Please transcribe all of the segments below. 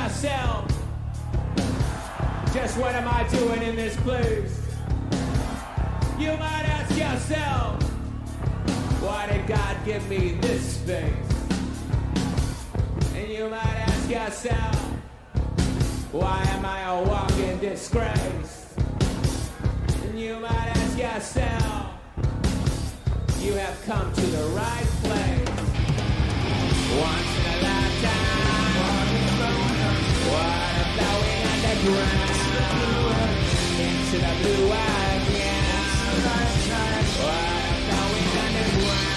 yourself, just what am I doing in this place? You might ask yourself, why did God give me this space? And you might ask yourself, why am I a walking disgrace? And you might ask yourself, you have come to the right place. Once in a lifetime, water flowing underground, into the blue again, water flowing underground.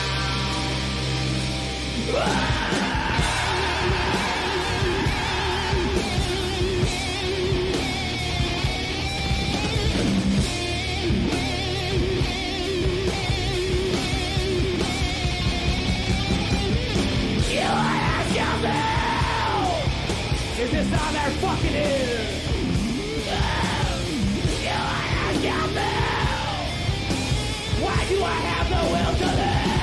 Is this all there fucking is? Why do I have the will to live?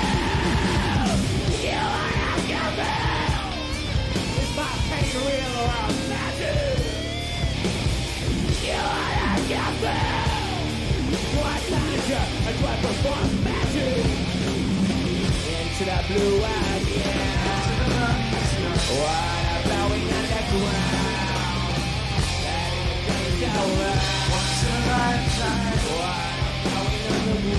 Is my pain real or a magic? Do I conjure or do I perform magic? Into the blue again. Water flowing underground. Once in a lifetime. Water flowing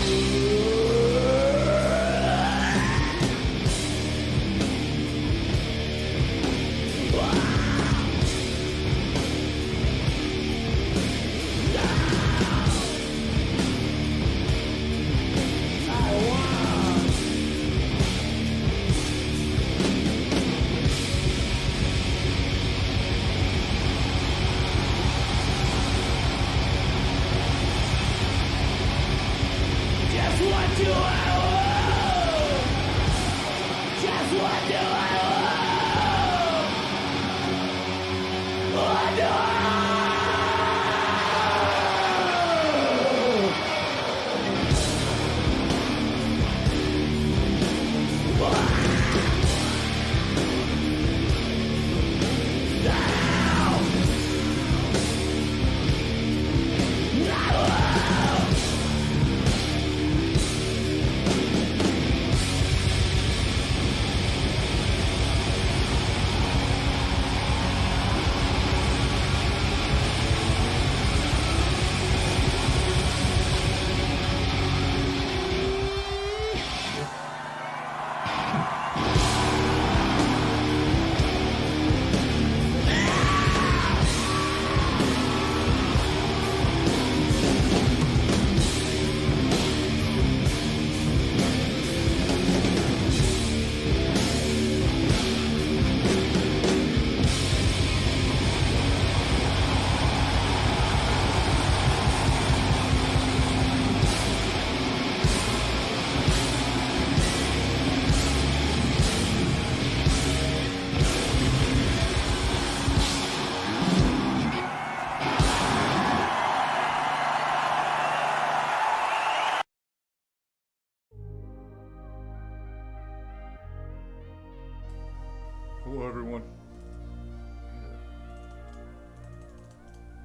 Hello everyone.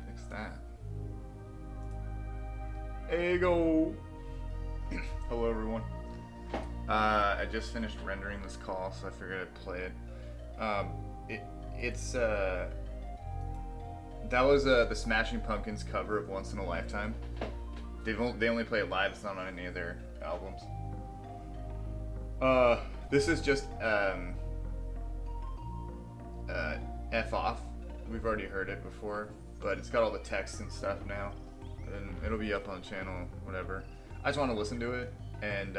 Fix that. There you go. Hello everyone. I just finished rendering this call, so I figured I'd play it. That was the Smashing Pumpkins cover of Once in a Lifetime. They only play it live. It's not on any of their albums. This is just F off. We've already heard it before, but it's got all the text and stuff now, and it'll be up on the channel, whatever. I just want to listen to it and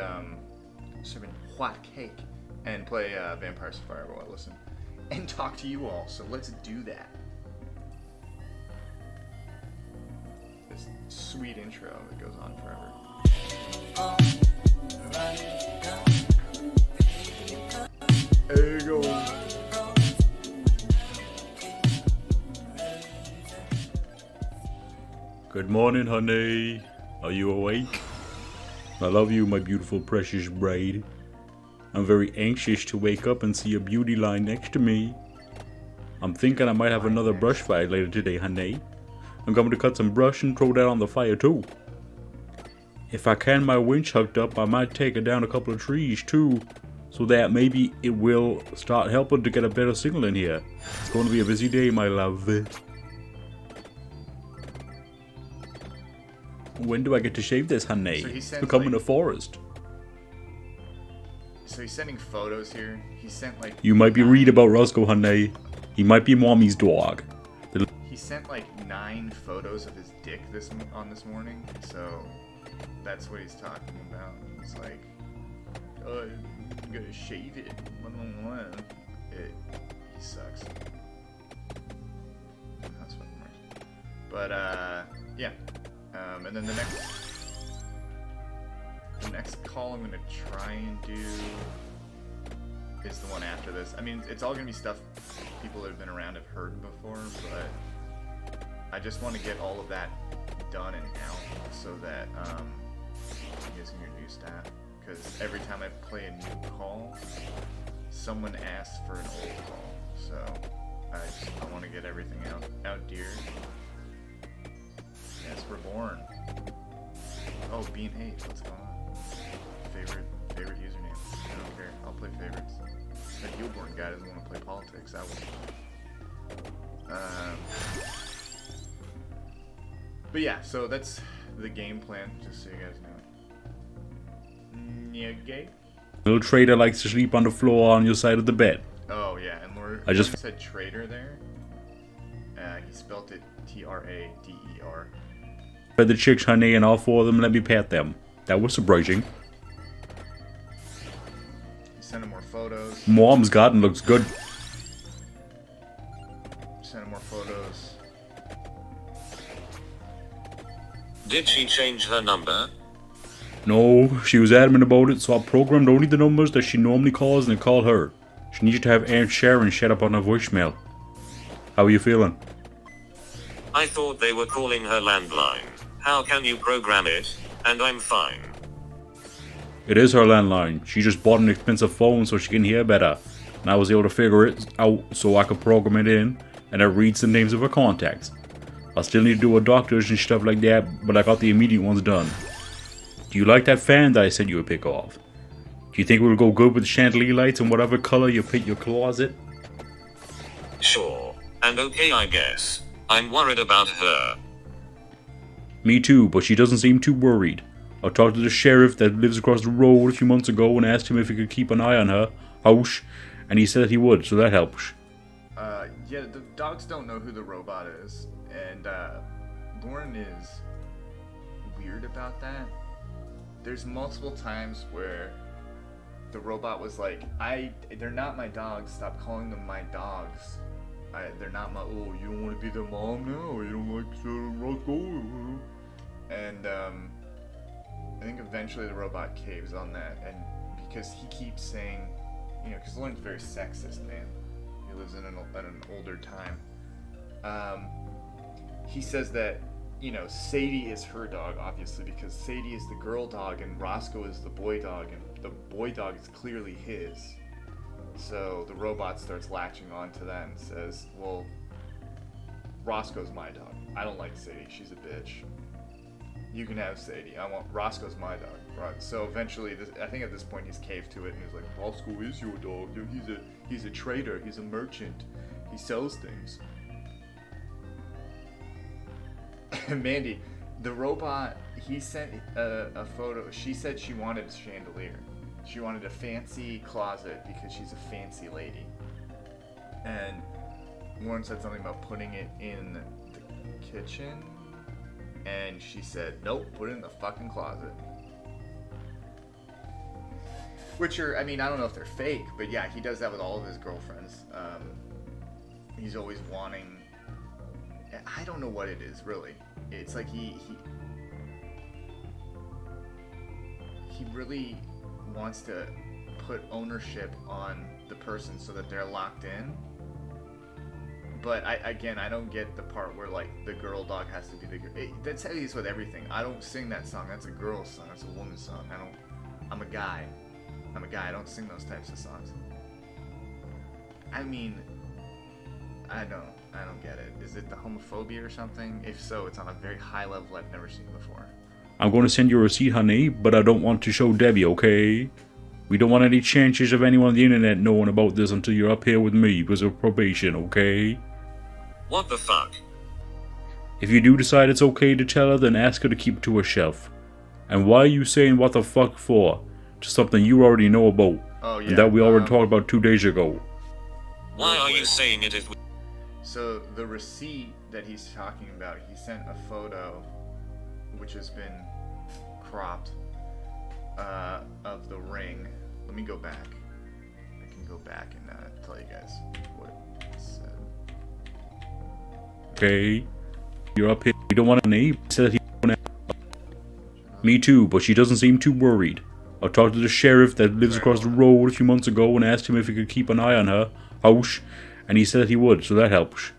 serving hot cake and play Vampire Sapphire while I listen and talk to you all. So let's do that. This sweet intro that goes on forever. There you go. Good morning, honey. Are you awake? I love you, my beautiful, precious bride. I'm very anxious to wake up and see a beauty line next to me. I'm thinking I might have another brush fight later today, honey. I'm going to cut some brush and throw that on the fire too. If I can my winch hooked up, I might take it down a couple of trees too, so that maybe it will start helping to get a better signal in here. It's going to be a busy day, my love. When do I get to shave this, honey? So it's becoming a forest. So he's sending photos here. He sent like... You might be read about Roscoe, honey. He might be mommy's dog. He sent like 9 photos of his dick this morning, so that's what he's talking about. He's like, oh, I'm gonna shave it. He sucks. That's fucking worse. But yeah. And then the next call I'm gonna try and do is the one after this. I mean, it's all gonna be stuff people that have been around have heard before, but I just want to get all of that done and out so that you guys can get used to that. Because every time I play a new call, someone asks for an old call. So I want to get everything out dear. Yes, we're born. Oh, Bean 8, what's going on? Favorite username. I don't care. I'll play favorites. That Gilborn guy doesn't want to play politics. I will. But yeah, so that's the game plan, just so you guys know. Yeah, gay. Little trader likes to sleep on the floor on your side of the bed. Oh yeah, and Lorne said trader there. He spelt it Trader. Fed the chicks, honey, and all 4 of them let me pet them. That was surprising. Send him more photos. Mom's garden looks good. Send him more photos. Did she change her number? No, she was adamant about it, so I programmed only the numbers that she normally calls and I call her. She needed to have Aunt Sharon shut up on her voicemail. How are you feeling? I thought they were calling her landline. How can you program it? And I'm fine. It is her landline. She just bought an expensive phone so she can hear better. And I was able to figure it out so I could program it in, and it reads the names of her contacts. I still need to do a doctor's and stuff like that, but I got the immediate ones done. Do you like that fan that I sent you a pic of? Do you think it will go good with the chandelier lights and whatever color you paint your closet? Sure. And okay, I guess. I'm worried about her. Me too, but she doesn't seem too worried. I talked to the sheriff that lives across the road a few months ago and asked him if he could keep an eye on her house, and he said that he would, so that helps. Yeah, the dogs don't know who the robot is, and Lorne is weird about that. There's multiple times where the robot was like, they're not my dogs, stop calling them my dogs. They're not my, oh, you don't want to be their mom now, you don't like Roscoe. And I think eventually the robot caves on that, and because he keeps saying, you know, because Lorne's very sexist, man. He lives in an older time. He says that, you know, Sadie is her dog, obviously, because Sadie is the girl dog and Roscoe is the boy dog, and the boy dog is clearly his. So the robot starts latching on to that and says, well, Roscoe's my dog. I don't like Sadie. She's a bitch. You can have Sadie. Roscoe's my dog. Right. So eventually, I think at this point he's caved to it and he's like, Roscoe is your dog. He's a trader. He's a merchant. He sells things. Mandy, the robot, he sent a photo. She said she wanted a chandelier. She wanted a fancy closet because she's a fancy lady. And Lorne said something about putting it in the kitchen. And she said, nope, put it in the fucking closet. Which are, I mean, I don't know if they're fake, but yeah, he does that with all of his girlfriends. He's always wanting, I don't know what it is, really. It's like he really wants to put ownership on the person so that they're locked in. But I don't get the part where like the girl dog has to be the girl. That's how it is with everything. I don't sing that song. That's a girl's song. That's a woman's song. I'm a guy. I don't sing those types of songs. I mean, I don't get it. Is it the homophobia or something? If so, it's on a very high level I've never seen before. I'm going to send you a receipt, honey, but I don't want to show Debbie, okay? We don't want any chances of anyone on the internet knowing about this until you're up here with me because of probation, okay? What the fuck? If you do decide it's okay to tell her, then ask her to keep it to herself. And why are you saying what the fuck for? Just something you already know about. Oh, yeah. And that we already talked about 2 days ago. Why are you saying it if we... So the receipt that he's talking about, he sent a photo, which has been cropped, of the ring. Let me go back. I can go back and tell you guys what it said. Okay? You're up here. We don't want a name. He said he Me too, but she doesn't seem too worried. I talked to the sheriff that lives across the road a few months ago and asked him if he could keep an eye on her house, and he said he would, so that helps.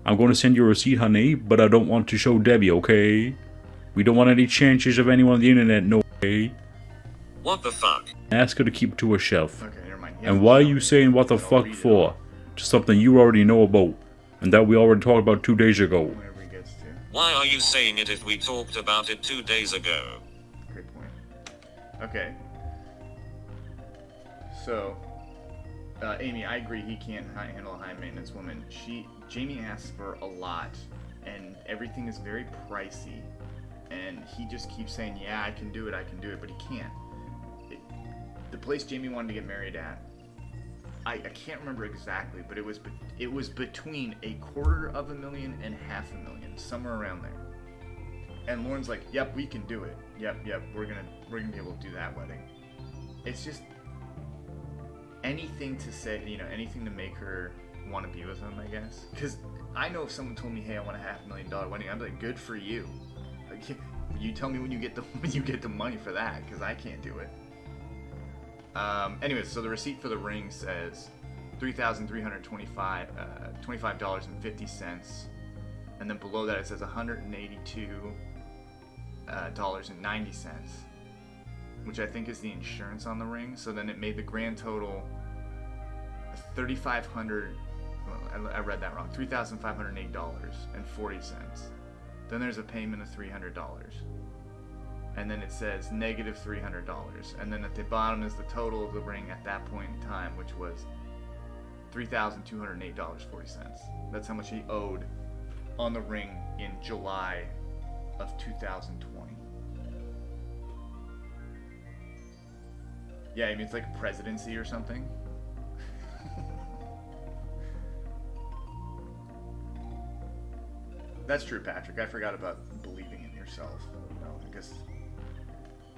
I'm going to send you a receipt, honey, but I don't want to show Debbie, okay? We don't want any chances of anyone on the internet knowing, okay? What the fuck? Ask her to keep it to herself. Okay, never mind. And why are you saying what the fuck for? Just something you already know about, and that we already talked about 2 days ago. Whenever he gets to. Why are you saying it if we talked about it 2 days ago? Great point. Okay. So, Amy, I agree he can't handle a high maintenance woman. Jamie asks for a lot, and everything is very pricey, and he just keeps saying, yeah, I can do it, but he can't. The place Jamie wanted to get married at, I can't remember exactly, but it was between $250,000 and $500,000, somewhere around there. And Lorne's like, yep, we can do it. Yep, we're gonna be able to do that wedding. It's just anything to say, anything to make her want to be with him, I guess. Because I know if someone told me, hey, I want a $500,000 wedding, I'd be like, good for you. Like, you tell me when you get the money for that, because I can't do it. Anyways, so the receipt for the ring says $3,325.50, and then below that it says $182.90, which I think is the insurance on the ring. So then it made the grand total $3,500. Well, I read that wrong. $3,508.40. Then there's a payment of $300. And then it says negative $300. And then at the bottom is the total of the ring at that point in time, which was $3,208.40. That's how much he owed on the ring in July of 2020. Yeah, I mean, it's like presidency or something. That's true, Patrick. I forgot about believing in yourself. No, I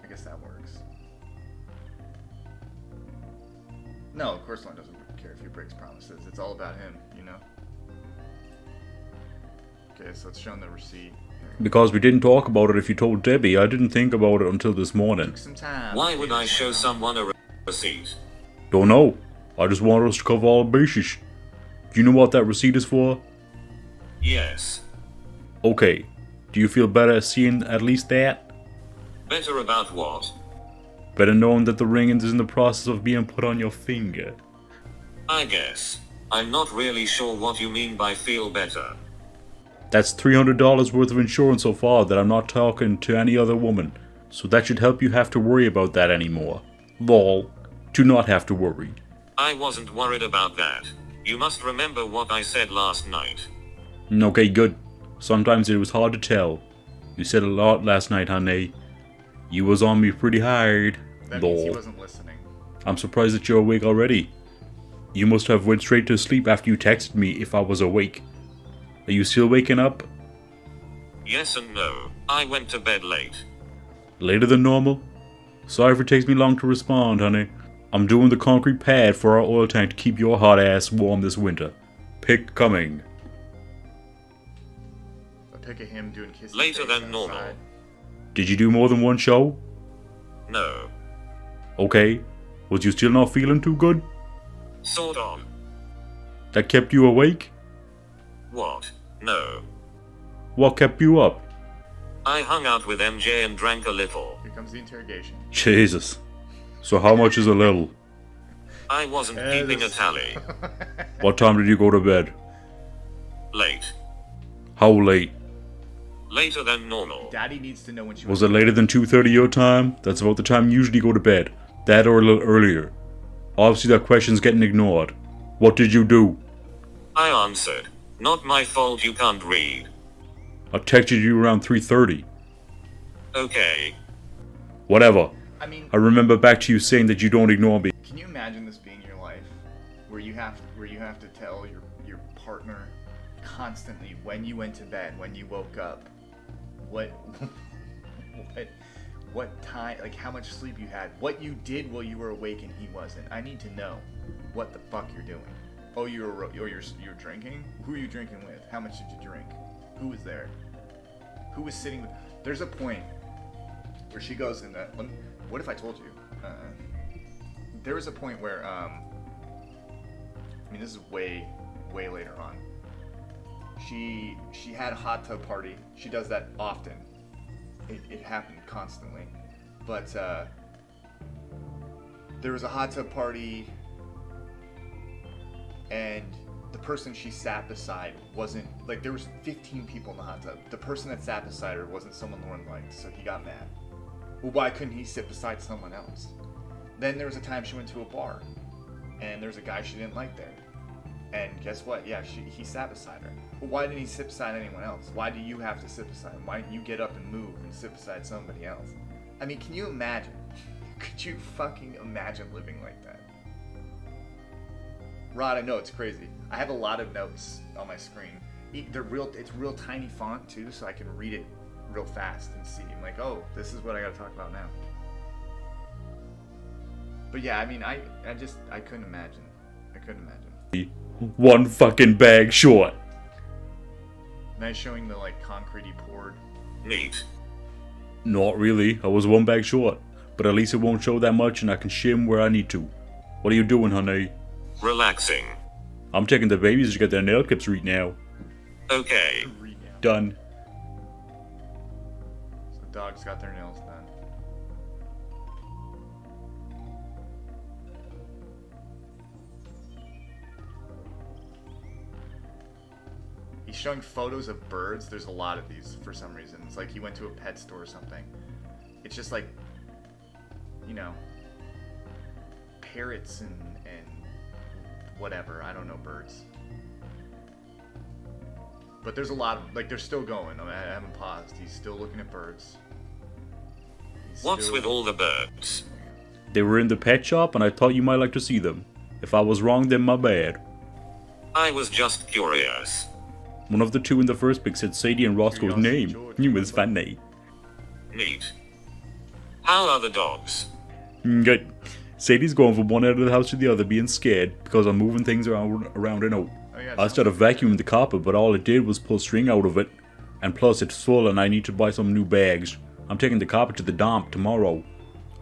guess that works. No, of course Lorne doesn't care if he breaks promises. It's all about him, Okay, so it's showing the receipt. Because we didn't talk about it if you told Debbie. I didn't think about it until this morning. Took some time. Why would I show someone a receipt? Don't know. I just wanted us to cover all bases. Do you know what that receipt is for? Yes. Okay. Do you feel better seeing at least that? Better about what? Better knowing that the ring is in the process of being put on your finger. I guess. I'm not really sure what you mean by feel better. That's $300 worth of insurance so far that I'm not talking to any other woman. So that should help you have to worry about that anymore. Lol. Do not have to worry. I wasn't worried about that. You must remember what I said last night. Okay, good. Sometimes it was hard to tell. You said a lot last night, honey. You was on me pretty hard. That means he wasn't listening. I'm surprised that you're awake already. You must have went straight to sleep after you texted me if I was awake. Are you still waking up? Yes and no. I went to bed late. Later than normal? Sorry if it takes me long to respond, honey. I'm doing the concrete pad for our oil tank to keep your hot ass warm this winter. Pic coming. A pic of him doing kissing Later face than normal. outside. Did you do more than one show? No. Okay. Was you still not feeling too good? Sort of. That kept you awake? What? No. What kept you up? I hung out with MJ and drank a little. Here comes the interrogation. Jesus. So how much is a little? I wasn't keeping a tally. What time did you go to bed? How late? Later than normal. Daddy needs to know when she Was it later than 2:30 your time? That's about the time you usually go to bed. That or a little earlier. Obviously that question's getting ignored. What did you do? I answered. Not my fault you can't read. I texted you around 3:30. Okay. Whatever. I mean, I remember back to you saying that you don't ignore me. can you imagine this being your life, where you have to tell your partner constantly when you went to bed, when you woke up, what what time, like how much sleep you had, what you did while you were awake and he wasn't. I need to know what the fuck you're doing. Oh, you're drinking? Who are you drinking with? How much did you drink? Who was there? Who was sitting with? There's a point where she goes in that. What if I told you? There was a point where I mean, this is way later on. She had a hot tub party. She does that often. It happened constantly. But there was a hot tub party, and the person she sat beside wasn't, like, there was 15 people in the hot tub. The person that sat beside her wasn't someone Lorne liked, so he got mad. Well, why couldn't he sit beside someone else? Then there was a time she went to a bar, and there was a guy she didn't like there. And guess what? Yeah, he sat beside her. Well, why didn't he sit beside anyone else? Why do you have to sit beside him? Why didn't you get up and move and sit beside somebody else? I mean, can you imagine? Could you fucking imagine living like that? Rod, I know it's crazy. I have a lot of notes on my screen. It's real tiny font too, so I can read it real fast and see. I'm like, oh, this is what I gotta talk about now. But yeah, I mean, I couldn't imagine. I couldn't imagine. One fucking bag short. Nice showing the, like, concrete he poured. Neat. Not really. I was one bag short. But at least it won't show that much and I can shim where I need to. What are you doing, honey? Relaxing. I'm taking the babies to get their nail clips right now. Okay. Done. So the dogs got their nails done. He's showing photos of birds. There's a lot of these for some reason. It's like he went to a pet store or something. It's just like, you know, parrots and whatever. I don't know, birds. But there's a lot of, like, they're still going. I haven't paused. He's still looking at birds. What's with all the birds? They were in the pet shop and I thought you might like to see them. If I was wrong, then my bad. I was just curious. One of the two in the first pic said Sadie and Roscoe's name. It was funny. Neat. How are the dogs? Good. Sadie's going from one end of the house to the other being scared because I'm moving things around and out. Oh, yeah, I started vacuuming the carpet, but all it did was pull string out of it. And plus it's full and I need to buy some new bags. I'm taking the carpet to the dump tomorrow.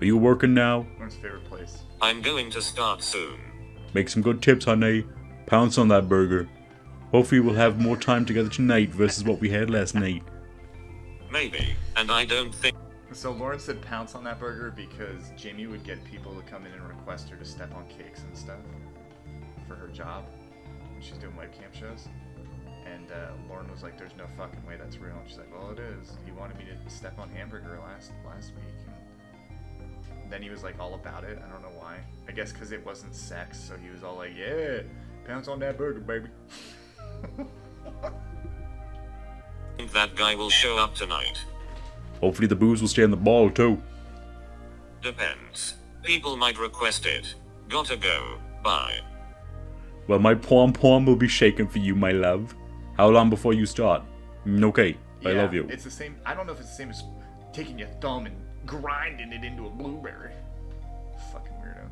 Are you working now? What's your favorite place? I'm going to start soon. Make some good tips, honey. Pounce on that burger. Hopefully we'll have more time together tonight versus what we had last night. Maybe. And I don't think... So Lorne said pounce on that burger because Jamie would get people to come in and request her to step on cakes and stuff for her job when she's doing webcam shows. And Lorne was like, "There's no fucking way that's real." And she's like, "Well, it is. He wanted me to step on hamburger last week." And then he was like all about it. I don't know why. I guess because it wasn't sex, so he was all like, "Yeah, pounce on that burger, baby." think that guy will show up tonight. Hopefully the booze will stay on the ball too. Depends. People might request it. Gotta go. Bye. Well, my pom-pom will be shaking for you, my love. How long before you start? Okay, I Yeah, love you. It's the same. I don't know if it's the same as taking your thumb and grinding it into a blueberry. Fucking weirdo.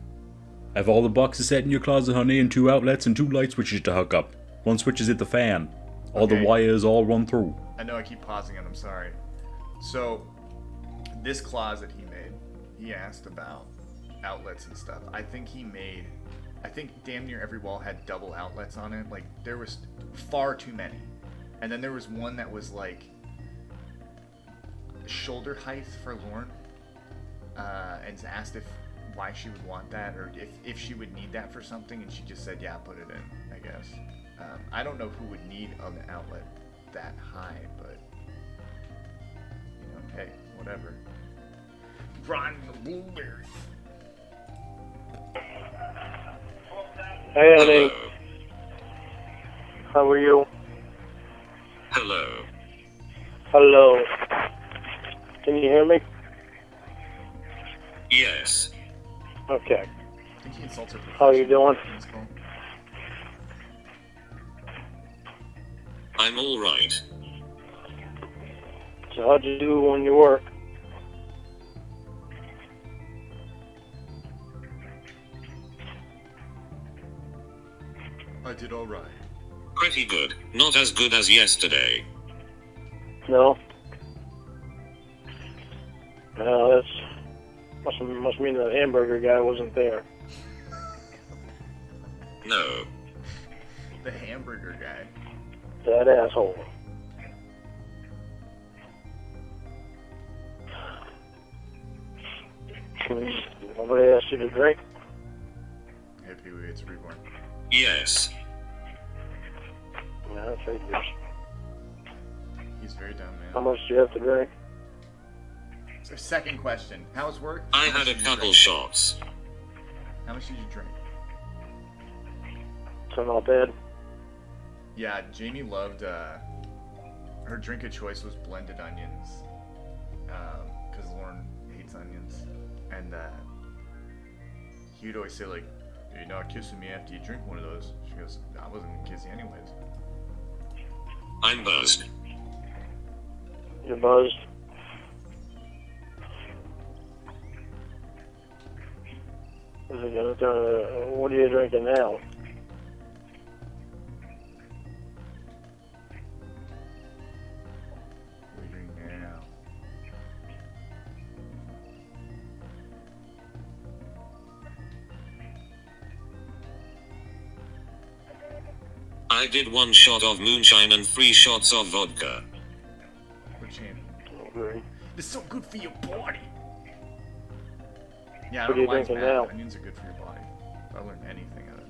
I have all the boxes set in your closet, honey, and 2 outlets and 2 light switches to hook up. 1 switch is at the fan. All the Okay. wires all run through. I know I keep pausing it. I'm sorry. So, this closet he made, he asked about outlets and stuff. I think damn near every wall had double outlets on it. Like, there was far too many. And then there was one that was like shoulder height for Lorne. And asked why she would want that, or if she would need that for something, and she just said, yeah, put it in, I guess. I don't know who would need an outlet that high, but you know, hey, whatever. Ron the blueberry. Hey, honey. Hello. How are you? Hello. Hello. Can you hear me? Yes. Okay. I think he insults her How you doing? in this call. I'm alright. So how'd you do when you work? I did all right. Pretty good. Not as good as yesterday. No? Well, that's must mean the hamburger guy wasn't there. No. The hamburger guy. That asshole. Nobody asked you to drink? Hey, Pee Wee, it's Reborn. Yes. Yeah, I figures. He's very dumb, man. How much do you have to drink? So, second question. How's work? I How much had a did you couple drink? shots. How much did you drink? So not bad. Yeah, Jamie loved, her drink of choice was blended onions. Because Lorne hates onions. And, he would always say, like, you're not kissing me after you drink one of those. She goes, I wasn't gonna kiss you anyways. I'm buzzed. You're buzzed. Is it gonna turn? What are you drinking now? What are you drinking now? I did 1 shot of moonshine and 3 shots of vodka. What champion? Okay. It's so good for your body. Yeah, I What don't are you know why he's drinking mad. now? Onions are good for your body. If I learned anything out of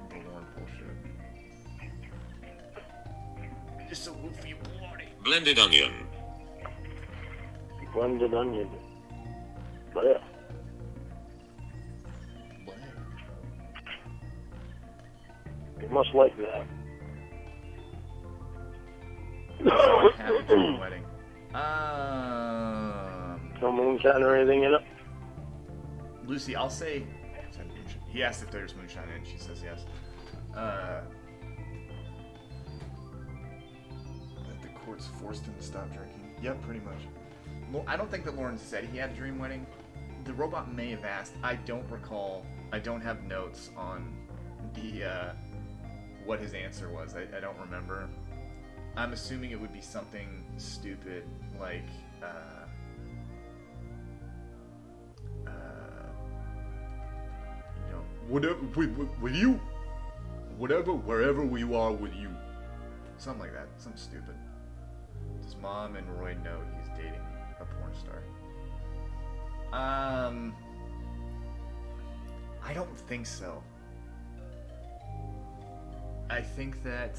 the Lorne bullshit. It's so good for your body. Blended onion. Blended onion. Yeah. What? You must like that. Happy dream wedding. No moonshine or anything in it? Lucy, I'll say. He asked if there's moonshine in it. She says yes. That the courts forced him to stop drinking. Yep, pretty much. I don't think that Lorne said he had a dream wedding. The robot may have asked. I don't recall. I don't have notes on the what his answer was. I don't remember. I'm assuming it would be something stupid like. Whatever, with you, whatever, wherever we are with you, something like that, something stupid. Does Mom and Roy know he's dating a porn star? I don't think so. I think that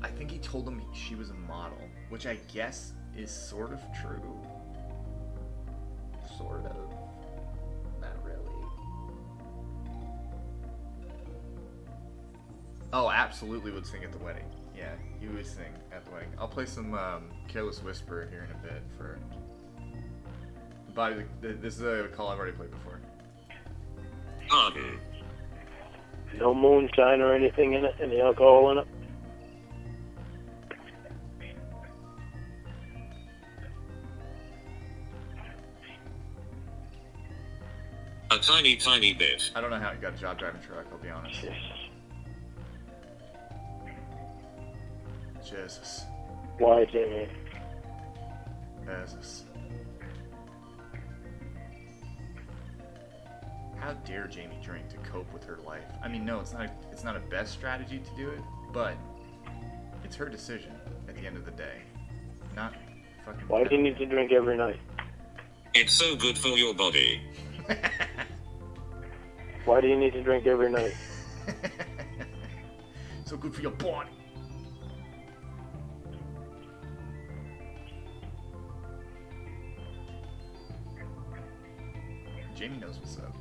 I think he told him she was a model, which I guess is sort of true. Sort of. Not really. Oh, absolutely would sing at the wedding. Yeah, he would sing at the wedding. I'll play some Careless Whisper here in a bit for the body. This is a call I've already played before. Pardon. No moonshine or anything in it? Any alcohol in it? A tiny, tiny bit. I don't know how he got a job driving truck, I'll be honest. Jesus. Why, Jamie? Jesus. How dare Jamie drink to cope with her life? I mean, no, it's not a best strategy to do it, but it's her decision at the end of the day. Not fucking. Why do you need to drink every night? It's so good for your body. Why do you need to drink every night? So good for your body. Jamie knows what's up.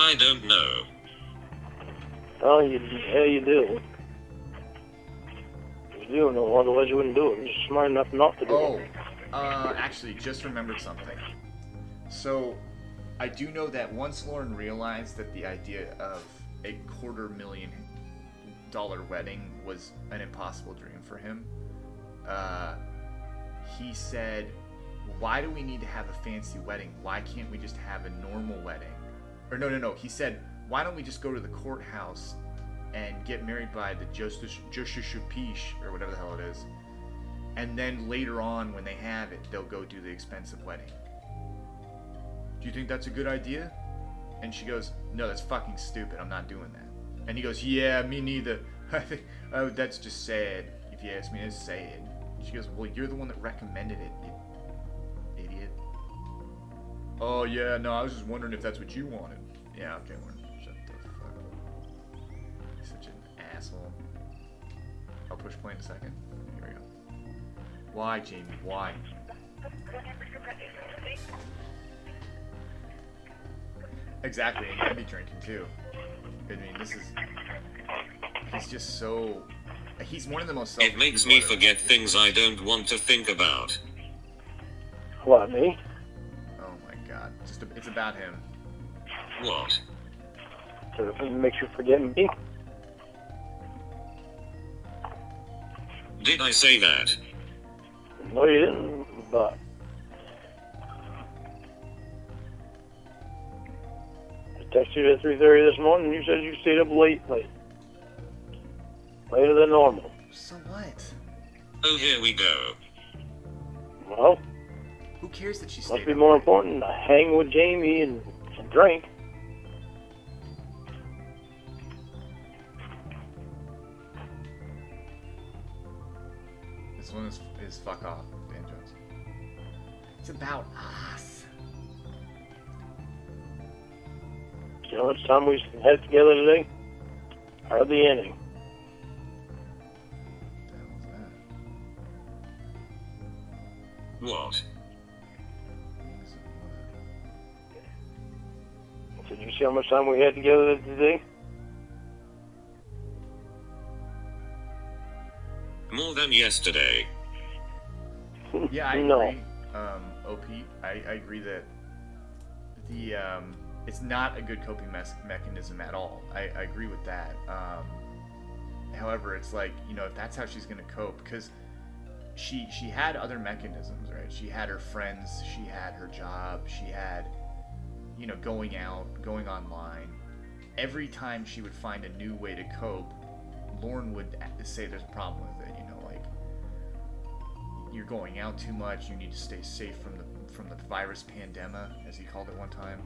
I don't know. Oh, you do. You do know, otherwise you wouldn't do it. You're just smart enough not to do it. Actually, just remembered something. So, I do know that once Lorne realized that the idea of a $250,000 wedding was an impossible dream for him, he said, why do we need to have a fancy wedding? Why can't we just have a normal wedding? Or no. He said, why don't we just go to the courthouse and get married by the Justice Peace, or whatever the hell it is. And then later on, when they have it, they'll go do the expensive wedding. Do you think that's a good idea? And she goes, no, that's fucking stupid. I'm not doing that. And he goes, yeah, me neither. I think, oh, that's just sad. If you ask me, it's sad. She goes, well, you're the one that recommended it, you idiot. Oh, yeah, no, I was just wondering if that's what you wanted. Yeah, okay, Lorne, shut the fuck up. You're such an asshole. I'll push play in a second. Here we go. Why, Jamie, why? Exactly, and you'd be drinking too. I mean, he's just so, he's one of the most selfish It makes people me forget things I don't want to think about. What, me? Oh my god, it's about him. What? So it makes you forget me? Did I say that? No, you didn't, but... I texted you at 3:30 this morning, and you said you stayed up late. Later than normal. So what? Oh, here we go. Well, Who cares that she must stayed be up more late? important to hang with Jamie and drink. This one is fuck off, Dan Jones. It's about us. You know, it's time we head together today. Or the inning. What the hell was that? Did you see how much time we had together today? More than yesterday. Yeah, I No. agree. OP, I agree that the it's not a good coping mechanism at all. I agree with that. However, it's like, you know, if that's how she's gonna cope, because she had other mechanisms, right? She had her friends, she had her job, she had, you know, going out, going online. Every time she would find a new way to cope, Lorne would say there's a problem with it. You know, like, you're going out too much. You need to stay safe from the virus pandemic, as he called it one time.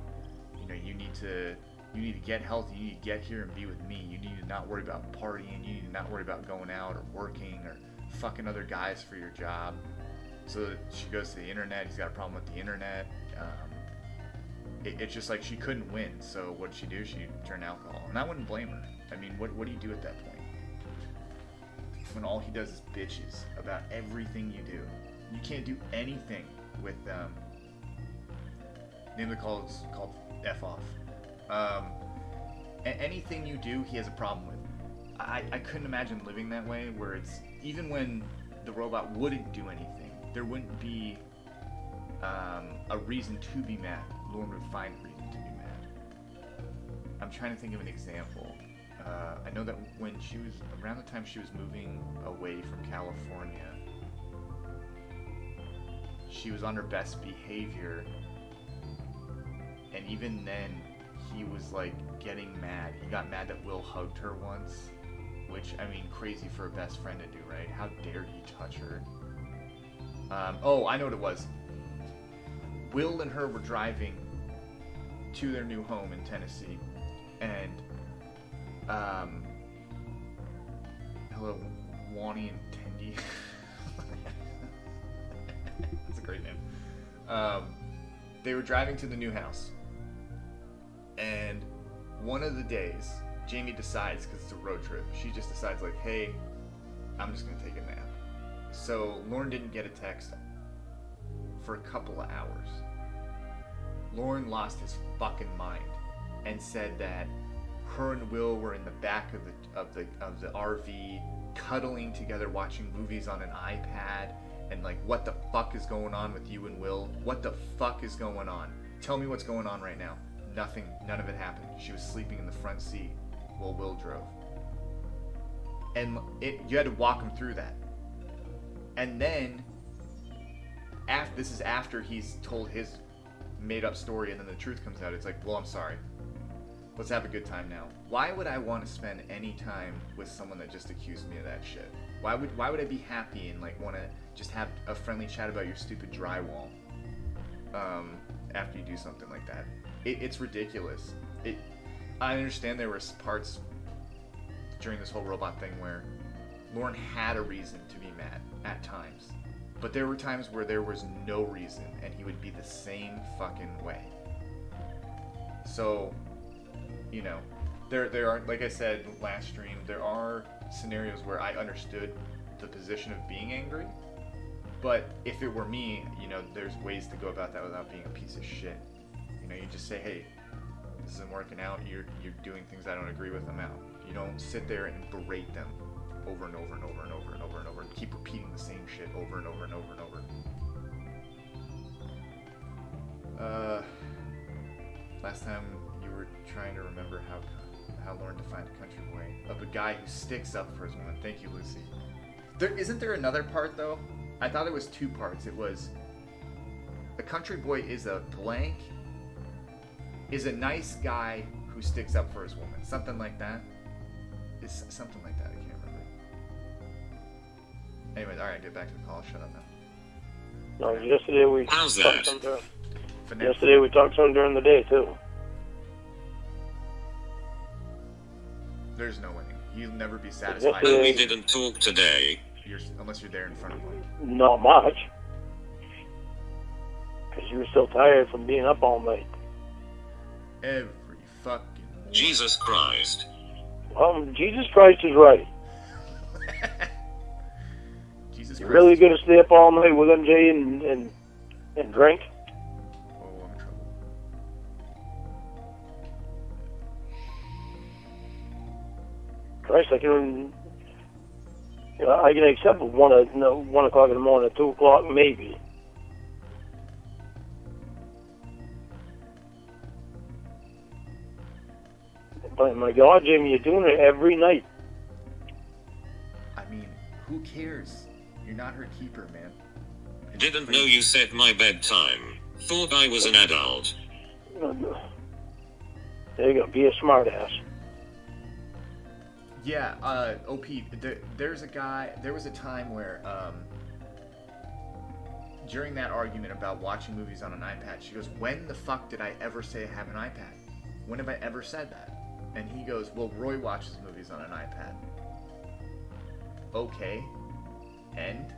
You know, you need to get healthy. You need to get here and be with me. You need to not worry about partying. You need to not worry about going out or working or fucking other guys for your job. So she goes to the internet. He's got a problem with the internet. It's just like she couldn't win. So what did she do? She turned alcohol, and I wouldn't blame her. I mean, what do you do at that point? When all he does is bitches about everything you do. You can't do anything with name of the call is called F off. Anything you do, he has a problem with. I couldn't imagine living that way, where it's, even when the robot wouldn't do anything, there wouldn't be a reason to be mad. Lorne would find a reason to be mad. I'm trying to think of an example. I know that when she was, around the time she was moving away from California, she was on her best behavior, and even then, he was like getting mad. He got mad that Will hugged her once, which, I mean, crazy for a best friend to do, right? How dare he touch her? Oh, I know what it was. Will and her were driving to their new home in Tennessee, and hello, Wani and Tendi. That's a great name. They were driving to the new house, and one of the days Jamie decides, because it's a road trip, she just decides, like, hey, I'm just going to take a nap. So Lorne didn't get a text for a couple of hours. Lorne lost his fucking mind and said that her and Will were in the back of the RV, cuddling together, watching movies on an iPad, and like, what the fuck is going on with you and Will? What the fuck is going on? Tell me what's going on right now. Nothing, none of it happened. She was sleeping in the front seat while Will drove. And you had to walk him through that. And then, this is after he's told his made-up story, and then the truth comes out. It's like, well, I'm sorry. Let's have a good time now. Why would I want to spend any time with someone that just accused me of that shit? Why would I be happy and like want to just have a friendly chat about your stupid drywall after you do something like that? It's ridiculous. I understand there were parts during this whole robot thing where Lorne had a reason to be mad at times, but there were times where there was no reason and he would be the same fucking way. So, you know, there are, like I said last stream, there are scenarios where I understood the position of being angry, but if it were me, you know, there's ways to go about that without being a piece of shit. You know, you just say, hey, this isn't working out, you're doing things I don't agree with, I'm out. You don't sit there and berate them over and over and over and over and over and over and keep repeating the same shit over and over and over and over. Last time you were trying to remember how Lorne defined a country boy of a guy who sticks up for his woman. Thank you, Lucy. Isn't there another part though? I thought it was two parts. It was a country boy is a blank, is a nice guy who sticks up for his woman. Something like that. It's something like that. I can't remember. Anyways, all right, get back to the call. Shut up now. No, yesterday we How's talked that? yesterday we talked some during the day too. There's no winning. You'll never be satisfied. Oh, we didn't talk today. Unless you're there in front of one. Not much, because you were still tired from being up all night. Every fucking morning. Jesus Christ. Well, Jesus Christ is right. Jesus You Christ. really gonna stay up all night with MJ and drink? Oh, I'm in trouble. Christ, I can accept 1 o'clock in the morning, 2 o'clock maybe. But my God, Jamie, you're doing it every night. I mean, who cares? You're not her keeper, man. Didn't know you set my bedtime. Thought I was an adult. There you go. Be a smartass. Yeah, OP, there was a time where, during that argument about watching movies on an iPad, she goes, when the fuck did I ever say I have an iPad? When have I ever said that? And he goes, well, Roy watches movies on an iPad. Okay. And?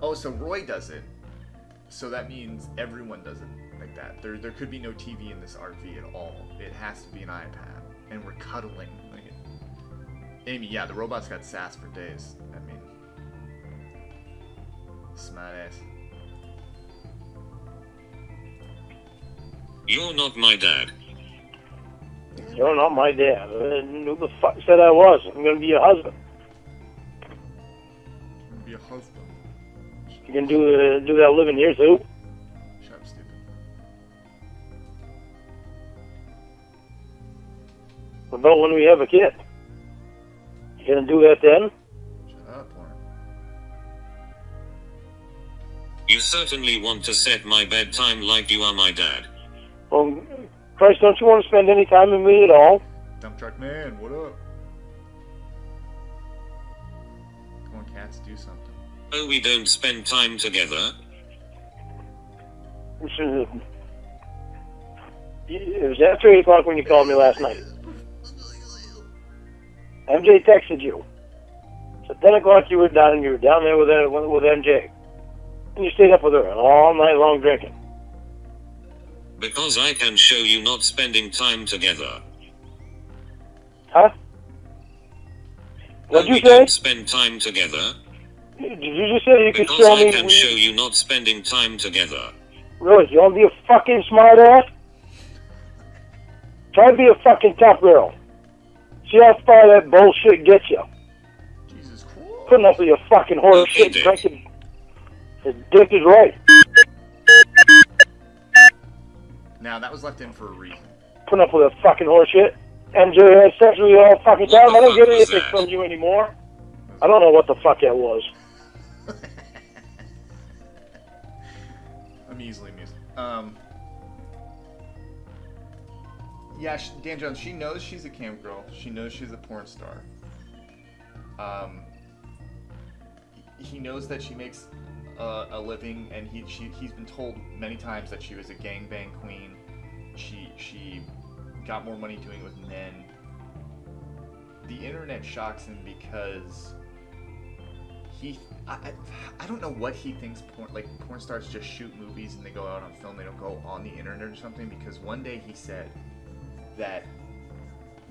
Oh, so Roy does it. So that means everyone does it like that. There could be no TV in this RV at all. It has to be an iPad. And we're cuddling. Like it. Amy, yeah, the robot's got sass for days. I mean, smart ass. You're not my dad. You're not my dad. Who the fuck said I was? I'm gonna be your husband. Be a husband. You can do that living here too. Shut up, stupid. What about when we have a kid? You gonna do that then? Shut up, Lorne. You certainly want to set my bedtime like you are my dad. Well, Christ, don't you want to spend any time with me at all? Dump truck man, what up? Come on, cats, do something. Oh, we don't spend time together? It was after 8 o'clock when you called me last night. MJ texted you. So 10 o'clock you were down there with MJ. And you stayed up with her all night long drinking. Because I can show you not spending time together. Huh? What'd No, you we say? don't spend time together. Did you just say you could Because show I me? can show you not spending time together. Rose, you want to be a fucking smart ass? Try to be a fucking tough girl. See how far that bullshit gets you. Jesus Christ. Putting up with your fucking horse Okay, shit, Dick. drinking. The dick is right. Now, that was left in for a reason. Putting up with a fucking horse shit. MJ has sex with you all fucking What time. the I don't fuck get was anything that? from you anymore. I don't know what the fuck that was. I'm easily amused. Yeah, Dan Jones, she knows she's a cam girl. She knows she's a porn star. He knows that she makes a living, and he's been told many times that she was a gangbang queen. She got more money doing it with men. The internet shocks him because I don't know what he thinks porn stars just shoot movies and they go out on film, they don't go on the internet or something, because one day he said that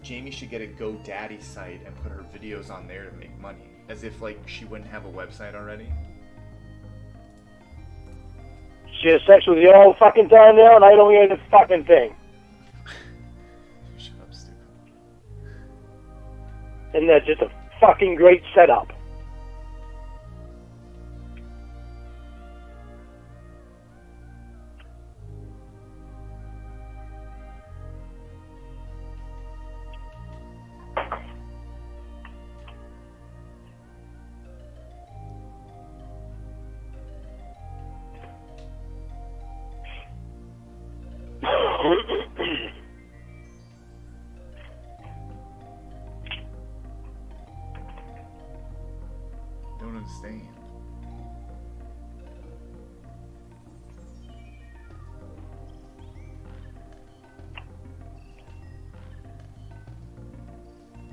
Jamie should get a GoDaddy site and put her videos on there to make money, as if like she wouldn't have a website already. She has sex with you all the fucking time now, and I don't hear the fucking thing. Shut up, stupid. And that's just a fucking great setup. Don't understand.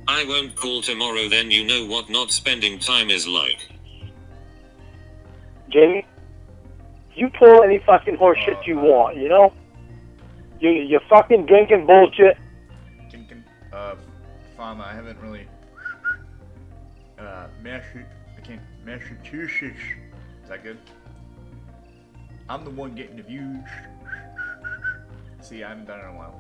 I won't call tomorrow, then you know what not spending time is like. Jamie, you pull any fucking horse shit you want, you know? You're fucking drinking bullshit. Fama, I haven't really, Massachusetts. Is that good? I'm the one getting the views. See, I haven't done it in a while.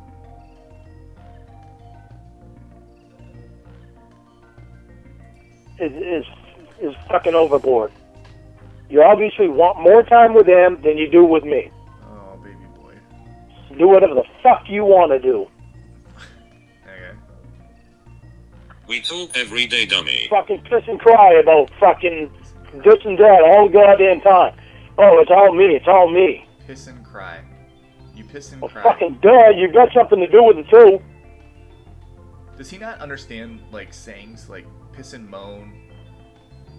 Is fucking overboard. You obviously want more time with them than you do with me. Oh, baby boy. Do whatever the fuck you want to do. Okay. We talk every day, dummy. Fucking piss and cry about fucking this and that all the goddamn time. Oh, it's all me. It's all me. Piss and cry. You piss and Well, cry. fucking duh. You've got something to do with it too. Does he not understand, like, sayings like piss and moan,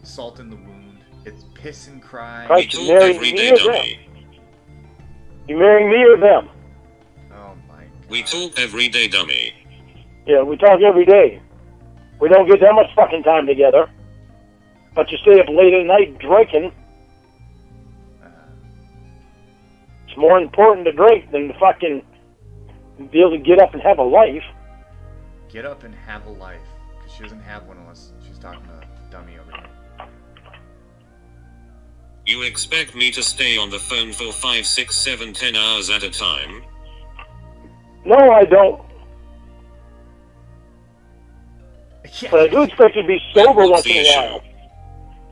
salt in the wound? It's piss and cry. Right. We You talk married every me day, or dummy. You marrying me or them? Oh my god. We talk every day, dummy. Yeah, we talk every day. We don't get that much fucking time together. But you stay up late at night drinking. It's more important to drink than to fucking be able to get up and have a life. Get up and have a life. Because she doesn't have one unless she's talking to dummy over here. You expect me to stay on the phone for 5, 6, 7, 10 hours at a time? No, I don't. Yeah. But I do expect you to be sober What's once the in a issue? while.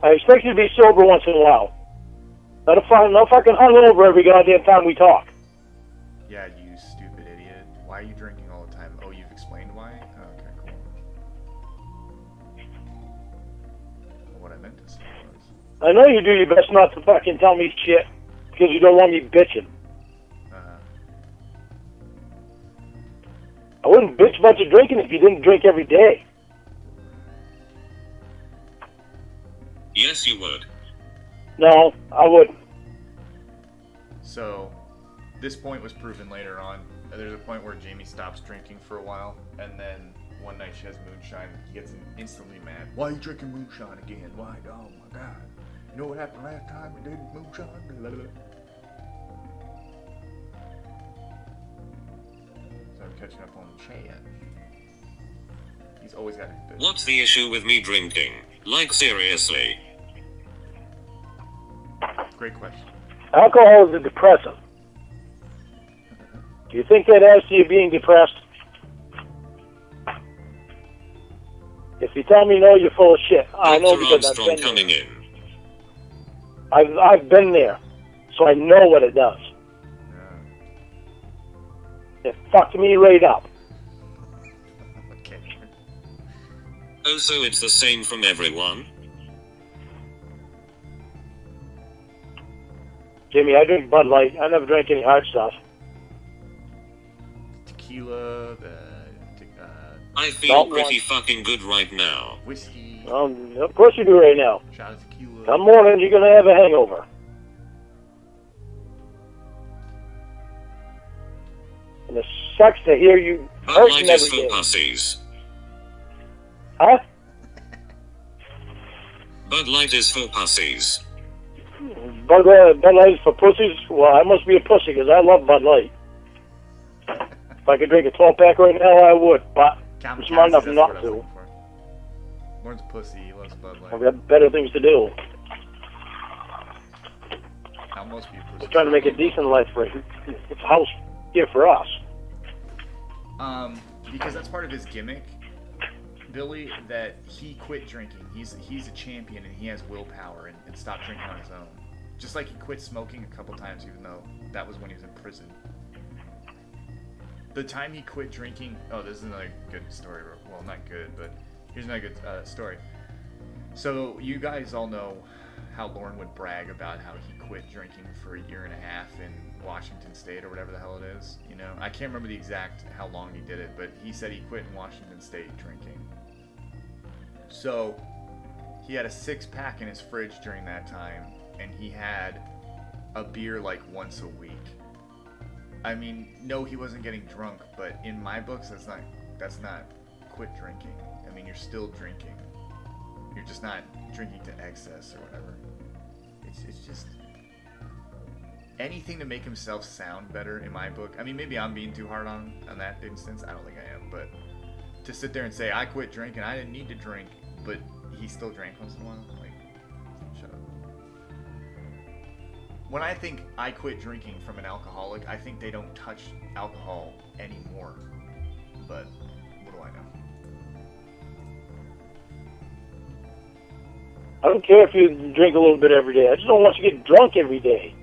I expect you to be sober once in a while. Not fucking hungover every goddamn time we talk. Yeah, you stupid idiot. Why are you drinking all the time? Oh, you've explained why? Oh, okay, cool. What I meant to say was... I know you do your best not to fucking tell me shit because you don't want me bitching. I wouldn't bitch about you drinking if you didn't drink every day. Yes, you would. No, I wouldn't. So, this point was proven later on. There's a point where Jamie stops drinking for a while, and then one night she has moonshine. He gets instantly mad. Why are you drinking moonshine again? Why? Oh my god. You know what happened last time we did moonshine? Blah, blah, blah. catching up on Chad. He's always got a bit. What's the issue with me drinking? Like, seriously? Great question. Alcohol is a depressant. Do you think that adds to you being depressed? If you tell me no, you're full of shit. I know Dr. because I've Armstrong been coming there. in. I've been there, so I know what it does. It fucked me right up. Okay. Oh, so it's the same from everyone? Jimmy, I drink Bud Light. I never drank any hard stuff. Tequila, I feel Don't pretty want- fucking good right now. whiskey, Of course you do right now. shot of tequila. Come morning, you're gonna have a hangover. And it sucks to hear you Bud hurting Light is every for day. pussies. Huh? Bud Light is for pussies. Bud Light is for pussies? Well, I must be a pussy because I love Bud Light. If I could drink a 12-pack right now, I would, but I'm smart enough That's not what I was to. looking for. Lorne's a pussy. He loves Bud Light. I've got better things to do. How most be a pussy. We're trying to make a decent life for it. It's a house here for us. Because that's part of his gimmick, Billy, that he quit drinking. He's a champion and he has willpower and stopped drinking on his own. Just like he quit smoking a couple times, even though that was when he was in prison. The time he quit drinking, this is another good story. Well, not good, but here's another good story. So you guys all know how Lorne would brag about how he quit drinking for a year and a half in Washington State or whatever the hell it is. You know, I can't remember the exact how long he did it, but he said he quit in Washington State drinking. So he had a 6-pack in his fridge during that time, and he had a beer like once a week. I mean, no, he wasn't getting drunk, but in my books, that's not quit drinking. I mean, you're still drinking. You're just not drinking to excess or whatever. It's just anything to make himself sound better in my book. I mean, maybe I'm being too hard on that instance. I don't think I am, but to sit there and say I quit drinking, I didn't need to drink, but he still drank once in a while, like, shut up. When I think I quit drinking from an alcoholic, I think they don't touch alcohol anymore. But what do I know? I don't care if you drink a little bit every day. I just don't want you to get drunk every day.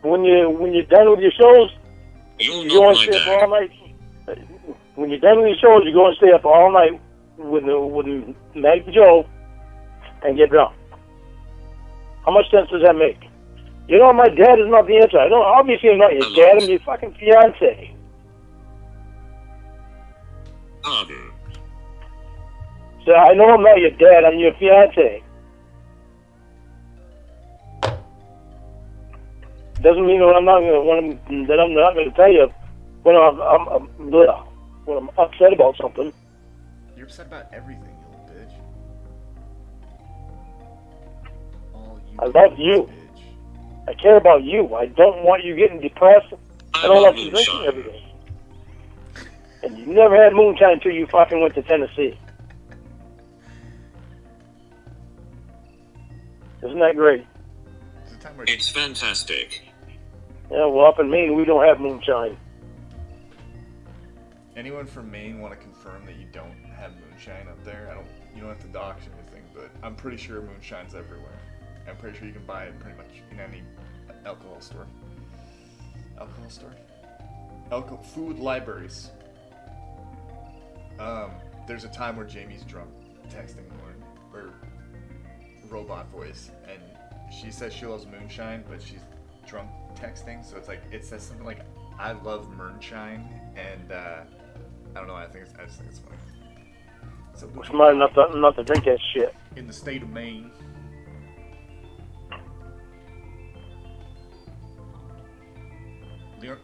When you're done with your shows, You're you go not and my stay up dad. all night. When you're done with your shows, you go and stay up all night with Maggie Joe and get drunk. How much sense does that make? You know, my dad is not the answer. I know, obviously I'm not your dad. I'm your fucking fiance. Pardon. So I know I'm not your dad. I'm your fiance. Doesn't mean that I'm not going to tell you when I'm upset about something. You're upset about everything, you little bitch. All you I do love is you. bitch. I care about you. I don't want you getting depressed. I don't love like you drinking moonshine. every day. And you never had moonshine until you fucking went to Tennessee. Isn't that great? There's a time where It's fantastic. Yeah, well, up in Maine, we don't have moonshine. anyone from Maine want to confirm that you don't have moonshine up there? You don't have to dox or anything, but I'm pretty sure moonshine's everywhere. I'm pretty sure you can buy it pretty much in any alcohol store. Alcohol store? Food libraries. There's a time where Jamie's drunk texting Lorne, or robot voice, and she says she loves moonshine, but she's drunk texting, so it's like, it says something like, I love moonshine, and I don't know, I just think it's funny. So, We're smart enough not to drink that shit. in the state of Maine,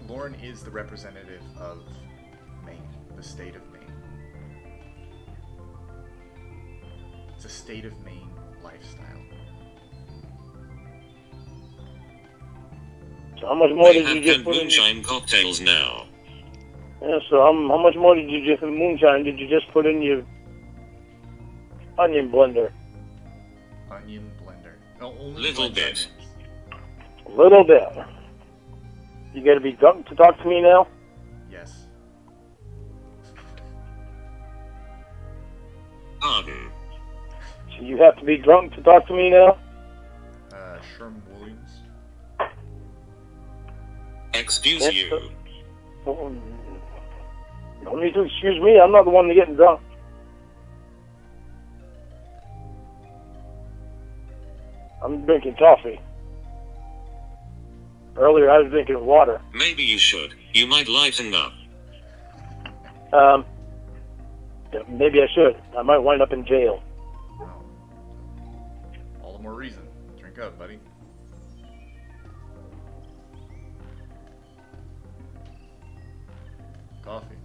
Lorne is the representative of Maine, the state of Maine. It's a state of Maine lifestyle. So how much more They did you have just canned put in? moonshine cocktails now. Yeah, so how much more did you just moonshine did you just put in your onion blender? Onion blender. No, only Little blends bit. onions. A little bit. You gotta be drunk to talk to me now? Yes. Pardon. So you have to be drunk to talk to me now? Sherm Williams. Excuse Yes, you. sir. Well, don't need to excuse me. I'm not the one getting drunk. I'm drinking coffee. Earlier I was drinking water. Maybe you should. You might lighten up. Yeah, maybe I should. I might wind up in jail. Well, all the more reason. Drink up, buddy. Coffee.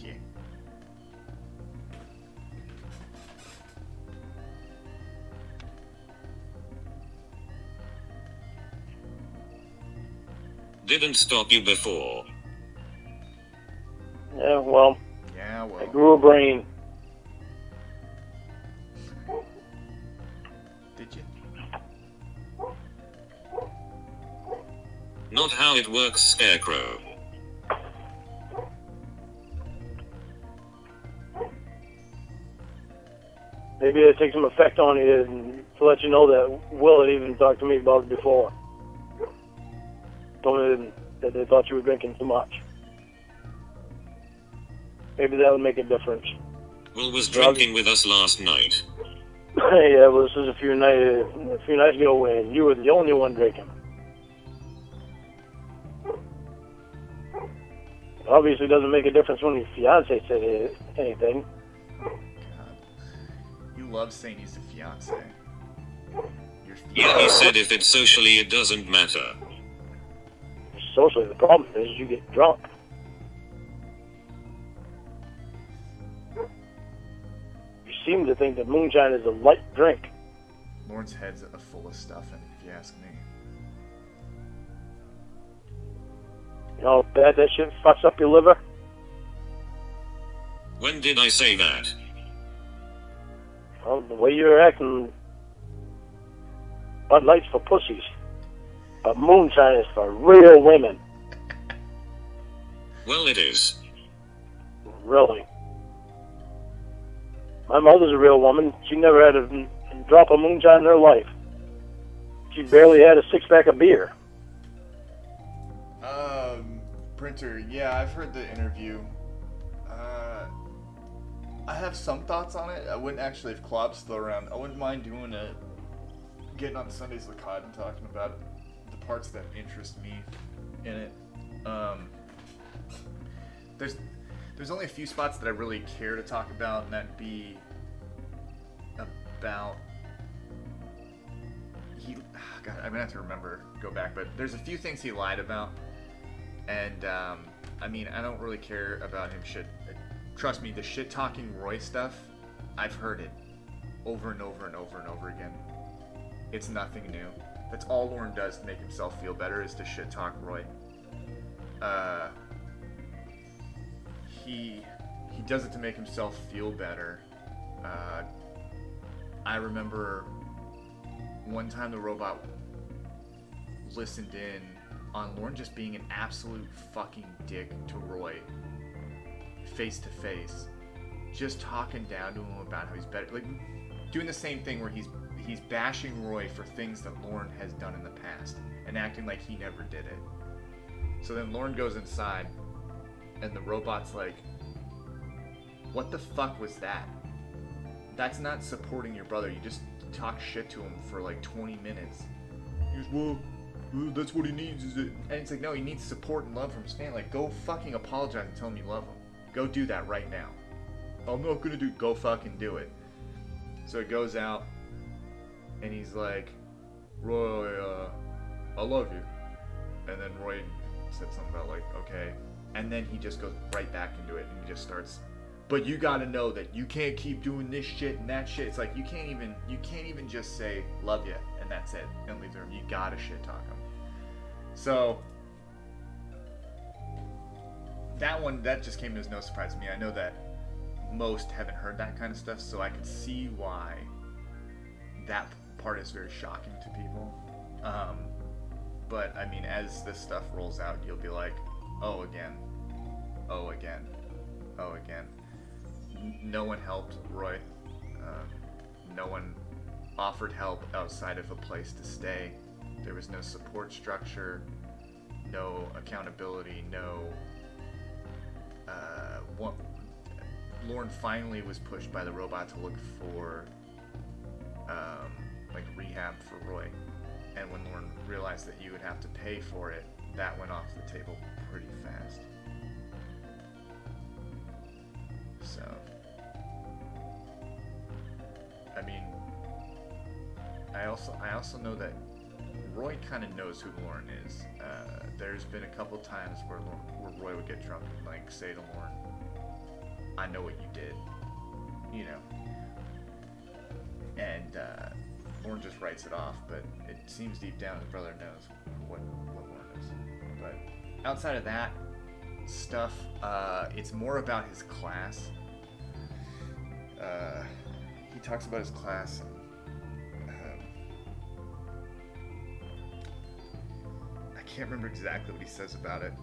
Yeah. Didn't stop you before. Yeah, well, Yeah, I well. grew a brain. Did you? Not how it works, Scarecrow. Maybe it takes some effect on you and to let you know that Will had even talked to me about it before. Told me that they thought you were drinking too much. Maybe that would make a difference. Will was drinking with us last night. Yeah, well, this is a few nights ago when you were the only one drinking. Obviously, doesn't make a difference when your fiance said anything. God. You love saying he's a fiance. Your Yeah, he said if it's socially, it doesn't matter. Socially, the problem is you get drunk. You seem to think that moonshine is a light drink. Lorne's head's full of stuff, and if you ask me. You know how bad that shit fucks up your liver? When did I say that? Well, the way you're acting, Bud Light's for pussies. But moonshine is for real women. Well, it is. Really. My mother's a real woman. She never had a drop of moonshine in her life. She barely had a six-pack of beer. Printer, yeah, I've heard the interview. I have some thoughts on it. I wouldn't actually, if Klopp's still around, I wouldn't mind doing it, getting on Sundays with Cod and talking about the parts that interest me in it. There's only a few spots that I really care to talk about, and that'd be about God, I'm gonna have to go back, but there's a few things he lied about, and I mean, I don't really care about him trust me, the shit talking Roy stuff, I've heard it over and over and over and over again. It's nothing new. That's all Lorne does to make himself feel better, is to shit talk Roy. He does it to make himself feel better. I remember one time the robot listened in on Lorne just being an absolute fucking dick to Roy, face to face, just talking down to him about how he's better, like doing the same thing where he's bashing Roy for things that Lorne has done in the past and acting like he never did it. So then Lorne goes inside and the robot's like, what the fuck was that? That's not supporting your brother. You just talk shit to him for like 20 minutes. He goes, well, that's what he needs, is it? And it's like, no, he needs support and love from his family. Like, go fucking apologize and tell him you love him. Go do that right now. I'm not gonna go fucking do it. So it goes out, and he's like, Roy, I love you. And then Roy said something about like, okay. And then he just goes right back into it, and he just starts, but you gotta know that you can't keep doing this shit and that shit. It's like, you can't even just say, love you, and that's it, and leave the room. You gotta shit talk him. So that just came as no surprise to me. I know that most haven't heard that kind of stuff, so I could see why that part is very shocking to people. But I mean, as this stuff rolls out, you'll be like, oh again, oh again, oh again. No one helped Roy. No one offered help outside of a place to stay. There was no support structure, no accountability, no... Lorne finally was pushed by the robot to look for like rehab for Roy. And when Lorne realized that you would have to pay for it, that went off the table pretty fast. So, I mean, I also know that Roy kind of knows who Lorne is. There's been a couple times where Roy would get drunk and like say to Lorne, "I know what you did," you know. And Lorne just writes it off, but it seems deep down his brother knows what Lorne is. But outside of that stuff, it's more about his class. He talks about his class. I can't remember exactly what he says about it.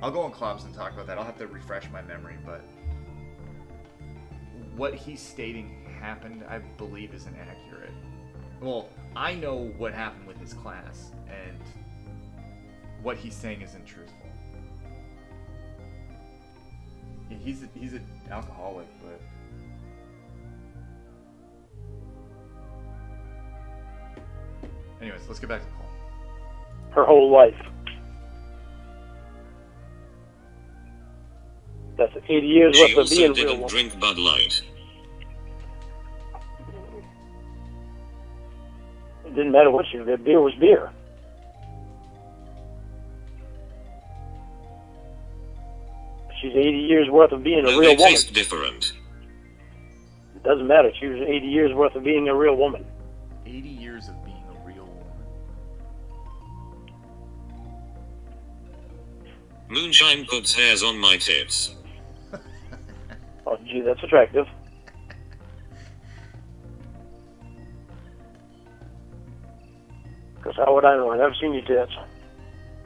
I'll go on clubs and talk about that. I'll have to refresh my memory, but what he's stating happened, I believe, is inaccurate. Well, I know what happened with his class, and what he's saying isn't truthful. He's an alcoholic, but anyways, let's get back to the call. Her whole life. That's 80 years She worth of being also a real didn't woman. drink Bud Light. It didn't matter what she did. Beer was beer. She's 80 years worth of being a No, real they woman. taste different. It doesn't matter. She was 80 years worth of being a real woman. 80 years of being a real woman. Moonshine puts hairs on my tits. Oh, gee, that's attractive. Because how would I know? I've never seen your tits.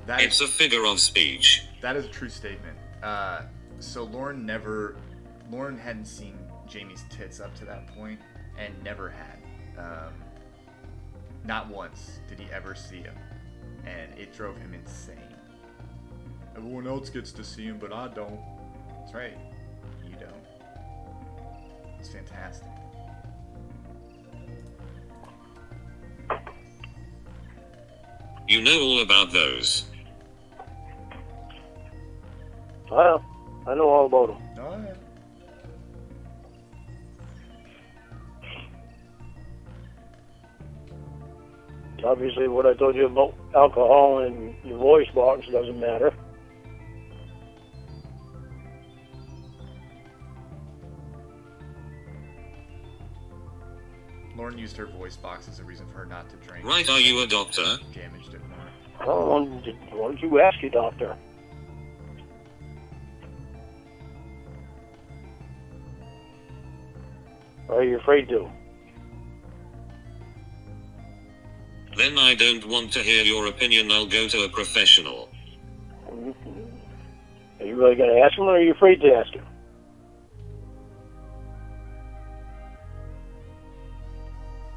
That It's is, a figure of speech. that is a true statement. So Lorne hadn't seen Jamie's tits up to that point, and never had. Not once did he ever see him, and it drove him insane. Everyone else gets to see him, but I don't. That's right, you don't. It's fantastic. You know all about those. Well, I know all about them. Oh, yeah. Obviously, what I told you about alcohol and your voice box doesn't matter. Lorne used her voice box as a reason for her not to drink. Right, are you a doctor? Damaged it more. Well, why don't you ask your doctor? Or are you afraid to? Then I don't want to hear your opinion, I'll go to a professional. Are you really going to ask him, or are you afraid to ask him?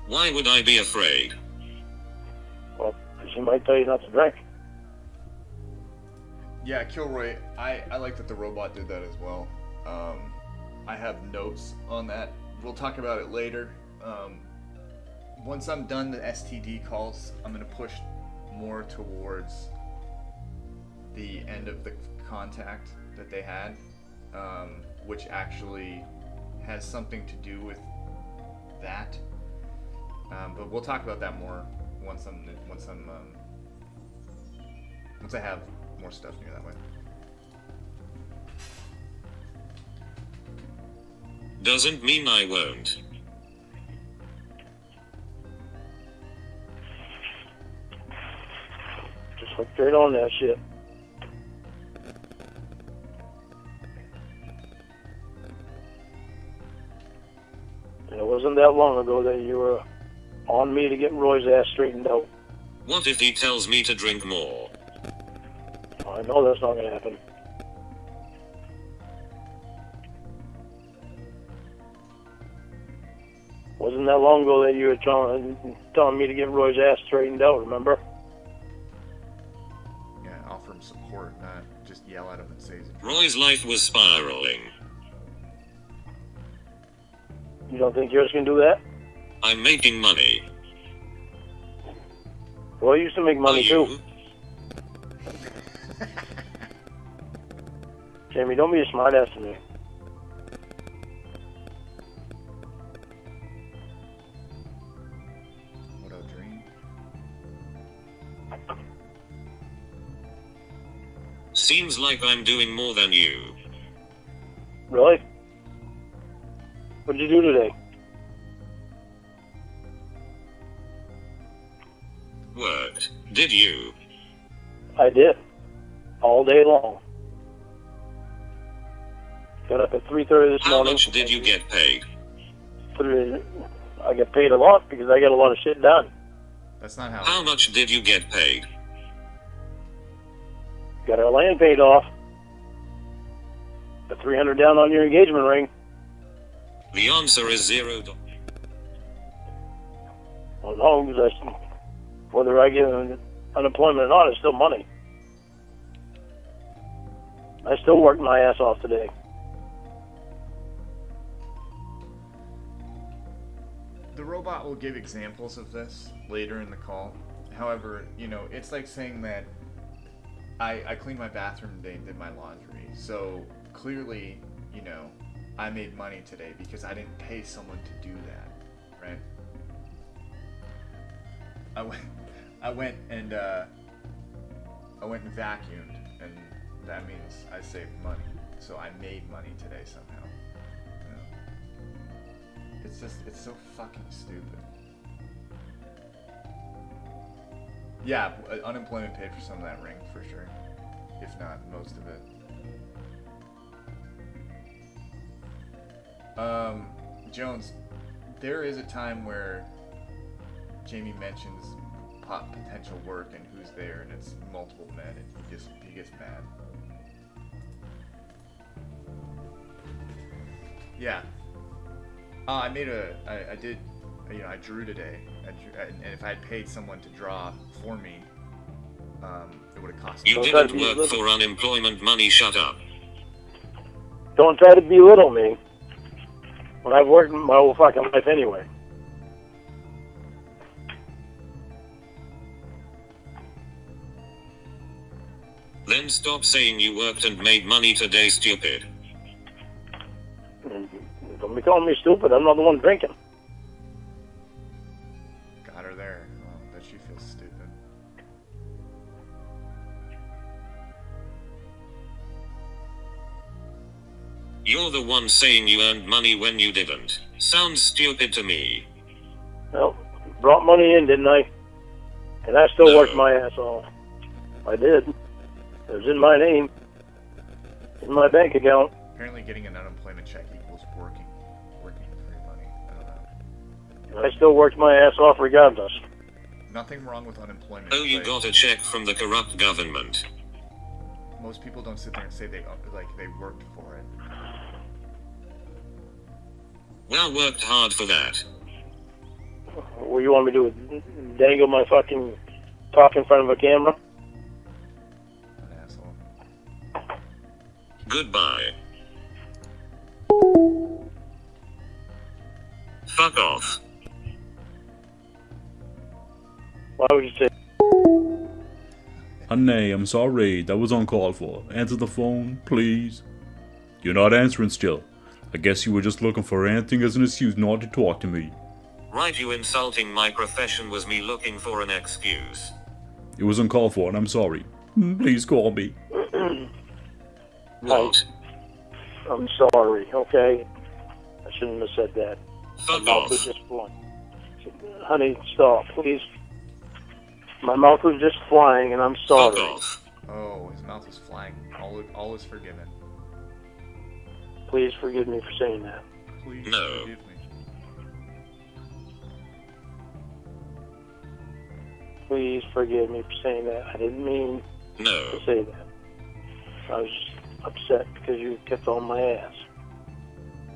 Why would I be afraid? Well, because he might tell you not to drink. Yeah, Kilroy, I like that the robot did that as well. I have notes on that. We'll talk about it later. Once I'm done the STD calls, I'm going to push more towards the end of the contact that they had, which actually has something to do with that. But we'll talk about that more once I have more stuff near that way. Doesn't mean I won't. Just like Straight on that shit. And it wasn't that long ago that you were on me to get Roy's ass straightened out. What if he tells me to drink more? I know that's not going to happen. Wasn't that long ago that you were telling me to get Roy's ass straightened out, remember? Yeah, offer him support, not just yell at him and say he's a Roy's life was spiraling. You don't think yours can do that? I'm making money. Roy used to make money Are too. you? Jamie, don't be a smart ass to me. what a dream. Seems like I'm doing more than you. Really? What'd you do today? Worked. Did you? I did. All day long. Got up at 3:30 this How morning. much did you get paid? I get paid a lot because I get a lot of shit done. That's not how. How much did you get paid? Got our land paid off. The $300 down on your engagement ring. The answer is $0. Well, no, because whether I get unemployment or not, it's still money. I still worked my ass off today. The robot will give examples of this later in the call. However, you know, it's like saying that I cleaned my bathroom today and did my laundry. So clearly, you know, I made money today because I didn't pay someone to do that, right? I went and vacuumed, and that means I saved money. So I made money today somehow. You know? It's so fucking stupid. Yeah, unemployment paid for some of that ring for sure, if not most of it. Jones, there is a time where Jamie mentions potential work and who's there, and it's multiple men, and he gets mad. Yeah. I drew today, and if I had paid someone to draw for me, it would have cost me. You didn't work for unemployment money, shut up. Don't try to belittle me when I've worked my whole fucking life anyway. Then stop saying you worked and made money today, stupid. Don't be calling me stupid. I'm not the one drinking. Got her there. Oh, bet she feels stupid. You're the one saying you earned money when you didn't. Sounds stupid to me. Well, brought money in, didn't I? And I still No. worked my ass off. I did. It was in my name. In my bank account. Apparently getting an unemployment check equals working for your money. I don't know. And I still worked my ass off regardless. Nothing wrong with unemployment. Oh, you but got a check from the corrupt government. most people don't sit there and say they worked for it. Well, worked hard for that. What do you want me to do? Dangle my fucking talk in front of a camera? An asshole. Goodbye. Fuck off. Why would you say? Honey, I'm sorry. That was uncalled for. Answer the phone, please. You're not answering still. I guess you were just looking for anything as an excuse not to talk to me. Right, you insulting my profession was me looking for an excuse. It was uncalled for, and I'm sorry. Please call me. What? I'm sorry, okay? I shouldn't have said that. Fuck I'm not off. at this point. Honey, stop, please. My mouth was just flying, and I'm Fuck sorry. off. Oh, his mouth was flying. All is forgiven. Please forgive me for saying that. Please No. forgive me. Please forgive me for saying that. I didn't mean No. to say that. I was just upset because you kept on my ass.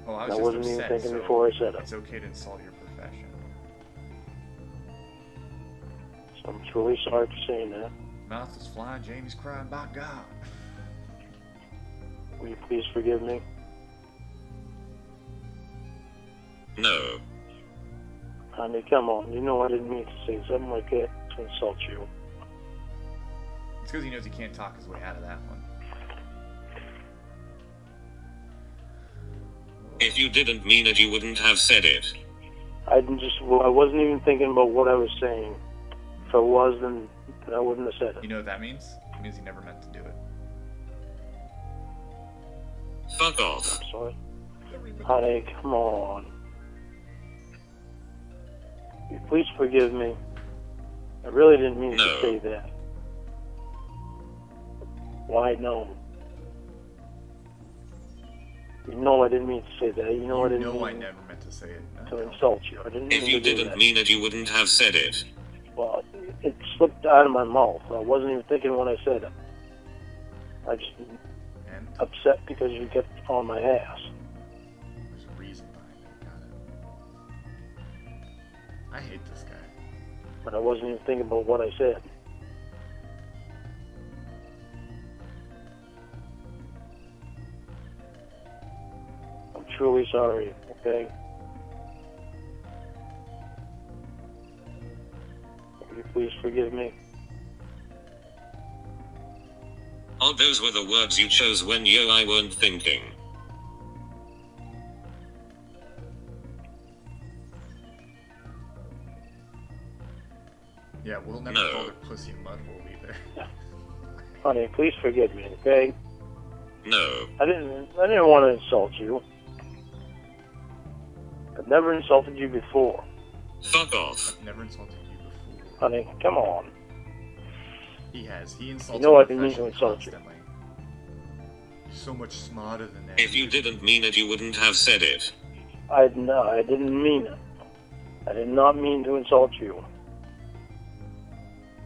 Oh, I I was just wasn't even upset, thinking so before I said it. it's okay to insult your profession. So I'm truly sorry for saying that. Mouth is flying, Jamie's crying, by God. Will you please forgive me? No. Honey, come on. You know I didn't mean to say something like that to insult you. It's because he knows he can't talk his way out of that one. If you didn't mean it, you wouldn't have said it. I wasn't even thinking about what I was saying. If I was, then I wouldn't have said You it. know what that means? It means he never meant to do it. Fuck off. I'm sorry. Honey, come on. Will you please forgive me? I really didn't mean No. to say that. Why, no? You know I didn't mean to say that. You know I You didn't know I mean never meant to say it. to insult you. I didn't mean If you to do didn't that. mean it, you wouldn't have said it. Well, it slipped out of my mouth. I wasn't even thinking when I said it. I just And upset because you kept on my ass. there's a reason behind it. Got it. I hate this guy. But I wasn't even thinking about what I said. I'm truly sorry, okay? Will you please forgive me? Oh, those were the words you chose when I weren't thinking. Yeah, we'll never No. call her pussy a mud hole either. Honey, please forgive me, okay? No. I didn't want to insult you. I've never insulted you before. Fuck off. I've never insulted you before. Honey, come on. He has. He insults You know my I didn't mean to profession insult you. constantly. You're so much smarter than that. If you didn't mean it, you wouldn't have said it. I didn't mean it. I did not mean to insult you.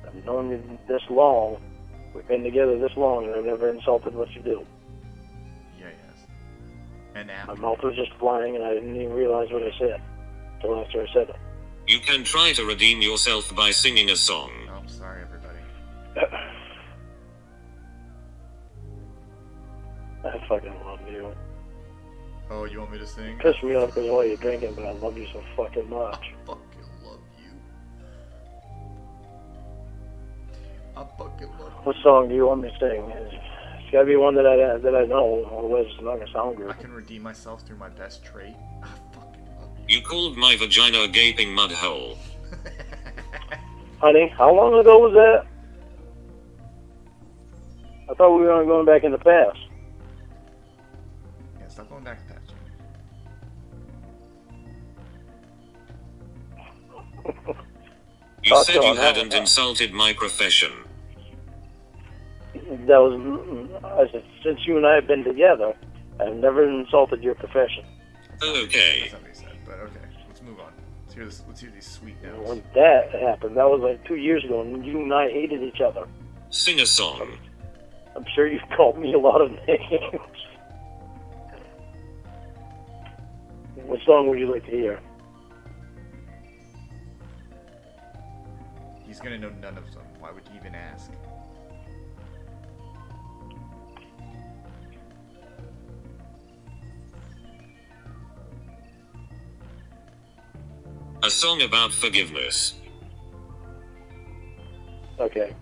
I've known you this long. We've been together this long, and I've never insulted what you do. Yeah, he has. And My after. mouth was just flying, and I didn't even realize what I said until after I said it. You can try to redeem yourself by singing a song. Oh, I'm sorry, everybody. I fucking love you. Oh, you want me to sing? Piss me off because of all you're drinking, but I love you so fucking much. I fucking love you. I fucking love you. What song do you want me to sing? It's gotta be one that I know, otherwise it's not gonna sound I good. can redeem myself through my best trait. I fucking love you. You called my vagina a gaping mud hole. Honey, how long ago was that? I thought we were going back in the past. Yeah, stop going back to that, Jimmy. You Talk said to you him, hadn't huh? insulted my profession. That was, I said, since you and I have been together, I've never insulted your profession. Okay. That's not what he said, but okay. Let's move on. Let's hear this. Let's hear these sweet notes. When that happened, that was like 2 years ago, and you and I hated each other. Sing a song. I'm sure you've called me a lot of names. What song would you like to hear? He's gonna know none of them. Why would you even ask? A song about forgiveness. Okay.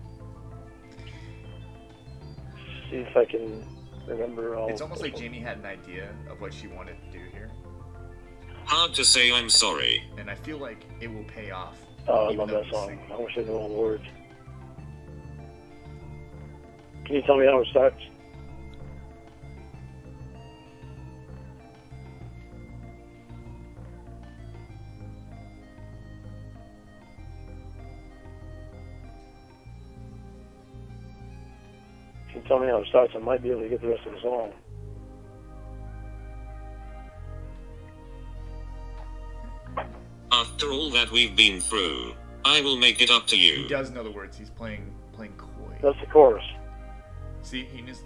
See if I can remember all. It's almost like Jamie had an idea of what she wanted to do here, Hard to say I'm sorry. and I feel like it will pay off. Oh, I even love though that he's song. singing. I wish I knew all the words. Can you tell me how it starts? time starts, I might be able to get the rest of the song. After all that we've been through, I will make it up to He you. does know the words. He's playing coy. That's the chorus. See, he just.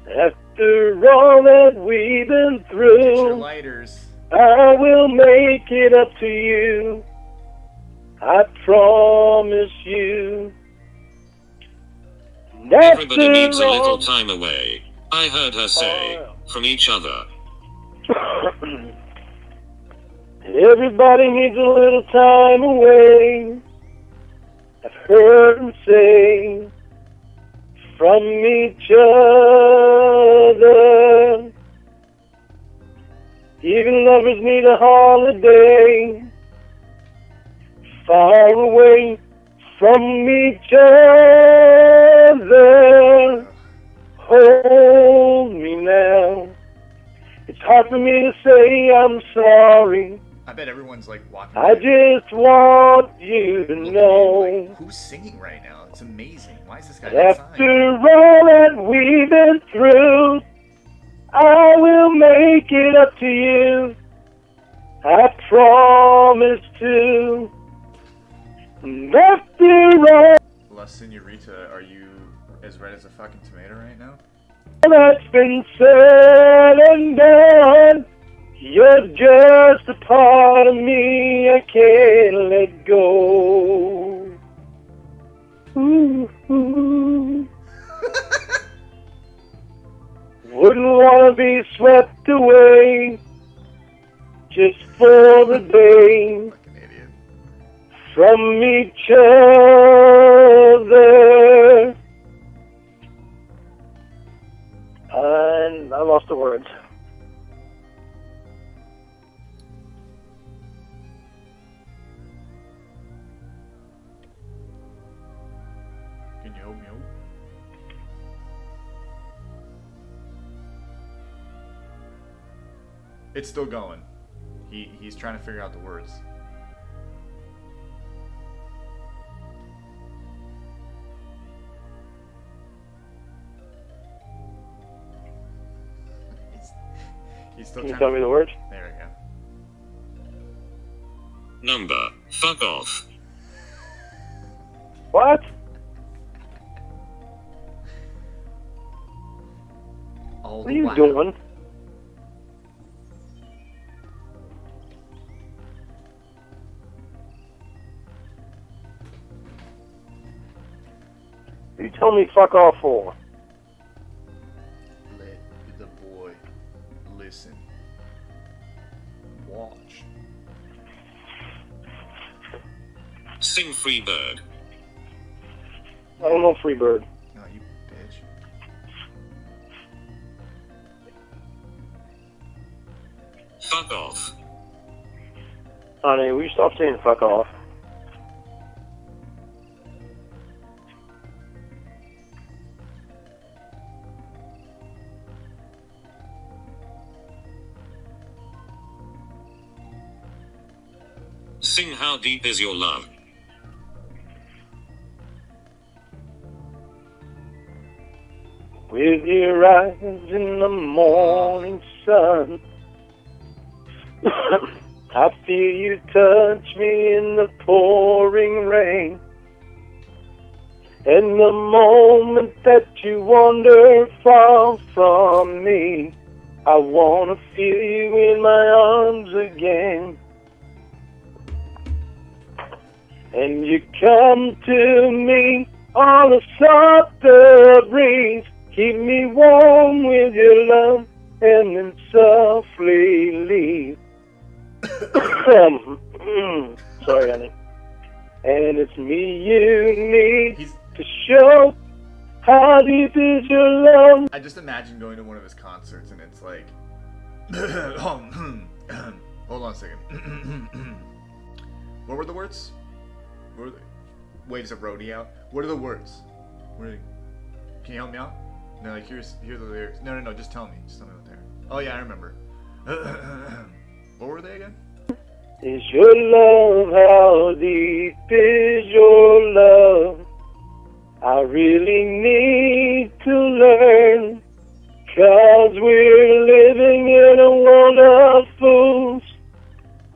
After all that we've been Get your through, lighters. I will make it up to you. I promise you. Everybody needs a After little all- time away. I heard her say, from each other. Everybody needs a little time away. I've heard them say, from each other. Even lovers need a holiday, far away from each other. Hold me now. It's hard for me to say I'm sorry. I bet everyone's like walking. I just want you to looking know. in, like, who's singing right now? It's amazing. Why is this guy outside? After all that we've been through, I will make it up to you. I promise to. And after all La Senorita, are you as red as a fucking tomato right now? that's been said and done, you're just a part of me I can't let go. Ooh, ooh. Wouldn't want to be swept away just for the day Fucking idiot. from each other. And I lost the words. Can you help me out? It's still going. He's trying to figure out the words. He's still Can you trying tell to... me the words? There we go. Number. Fuck off. What? All What the are you while. doing? You tell me fuck off for? Let the boy listen. Watch. Sing Free Bird. I don't know Freebird. No, you bitch. Fuck off. Honey, will you stop saying fuck off? Sing How Deep Is Your Love. With your eyes in the morning sun, I feel you touch me in the pouring rain. And the moment that you wander far from me, I wanna feel you in my arms again. And you come to me on a softer breeze, keep me warm with your love, and then softly leave. Sorry, honey. And it's me you need He's... to show how deep is your love. I just imagine going to one of his concerts and it's like... Hold on a second. What were the words? What were they? Waves of roadie out. What are the words? What are they? Can you help me out? No, like here are the lyrics. No, just tell me. Just tell me what they are. Oh yeah, I remember. What were they again? Is your love, how deep is your love? I really need to learn, 'cause we're living in a world of fools,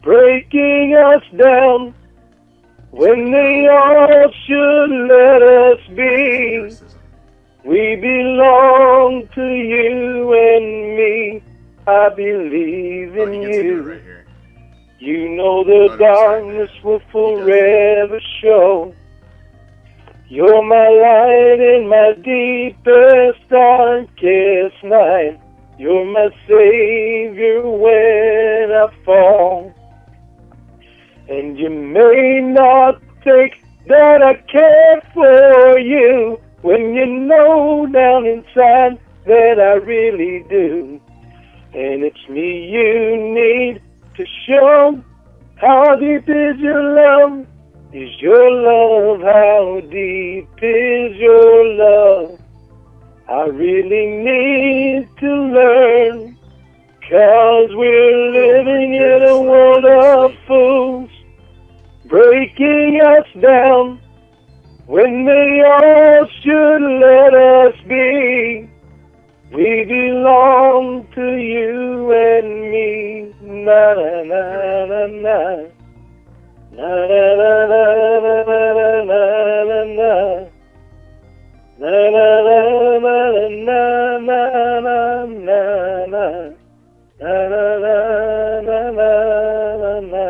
breaking us down when they all should let us be. Lyricism. We belong to you and me. I believe Oh, in he gets to do it you. right here. You know the Oh, no, sorry, darkness man. will He does. forever show. You're my light in my deepest, darkest night. You're my savior when I fall. And you may not think that I care for you, when you know down inside that I really do. And it's me you need to show. How deep is your love? Is your love? How deep is your love? I really need to learn, 'cause we're living in a world of fools, breaking us down when they all should let us be. We belong to you and me. Na na na na na. Na na na na na na na na. Na na na na na na na na. Na na na na na.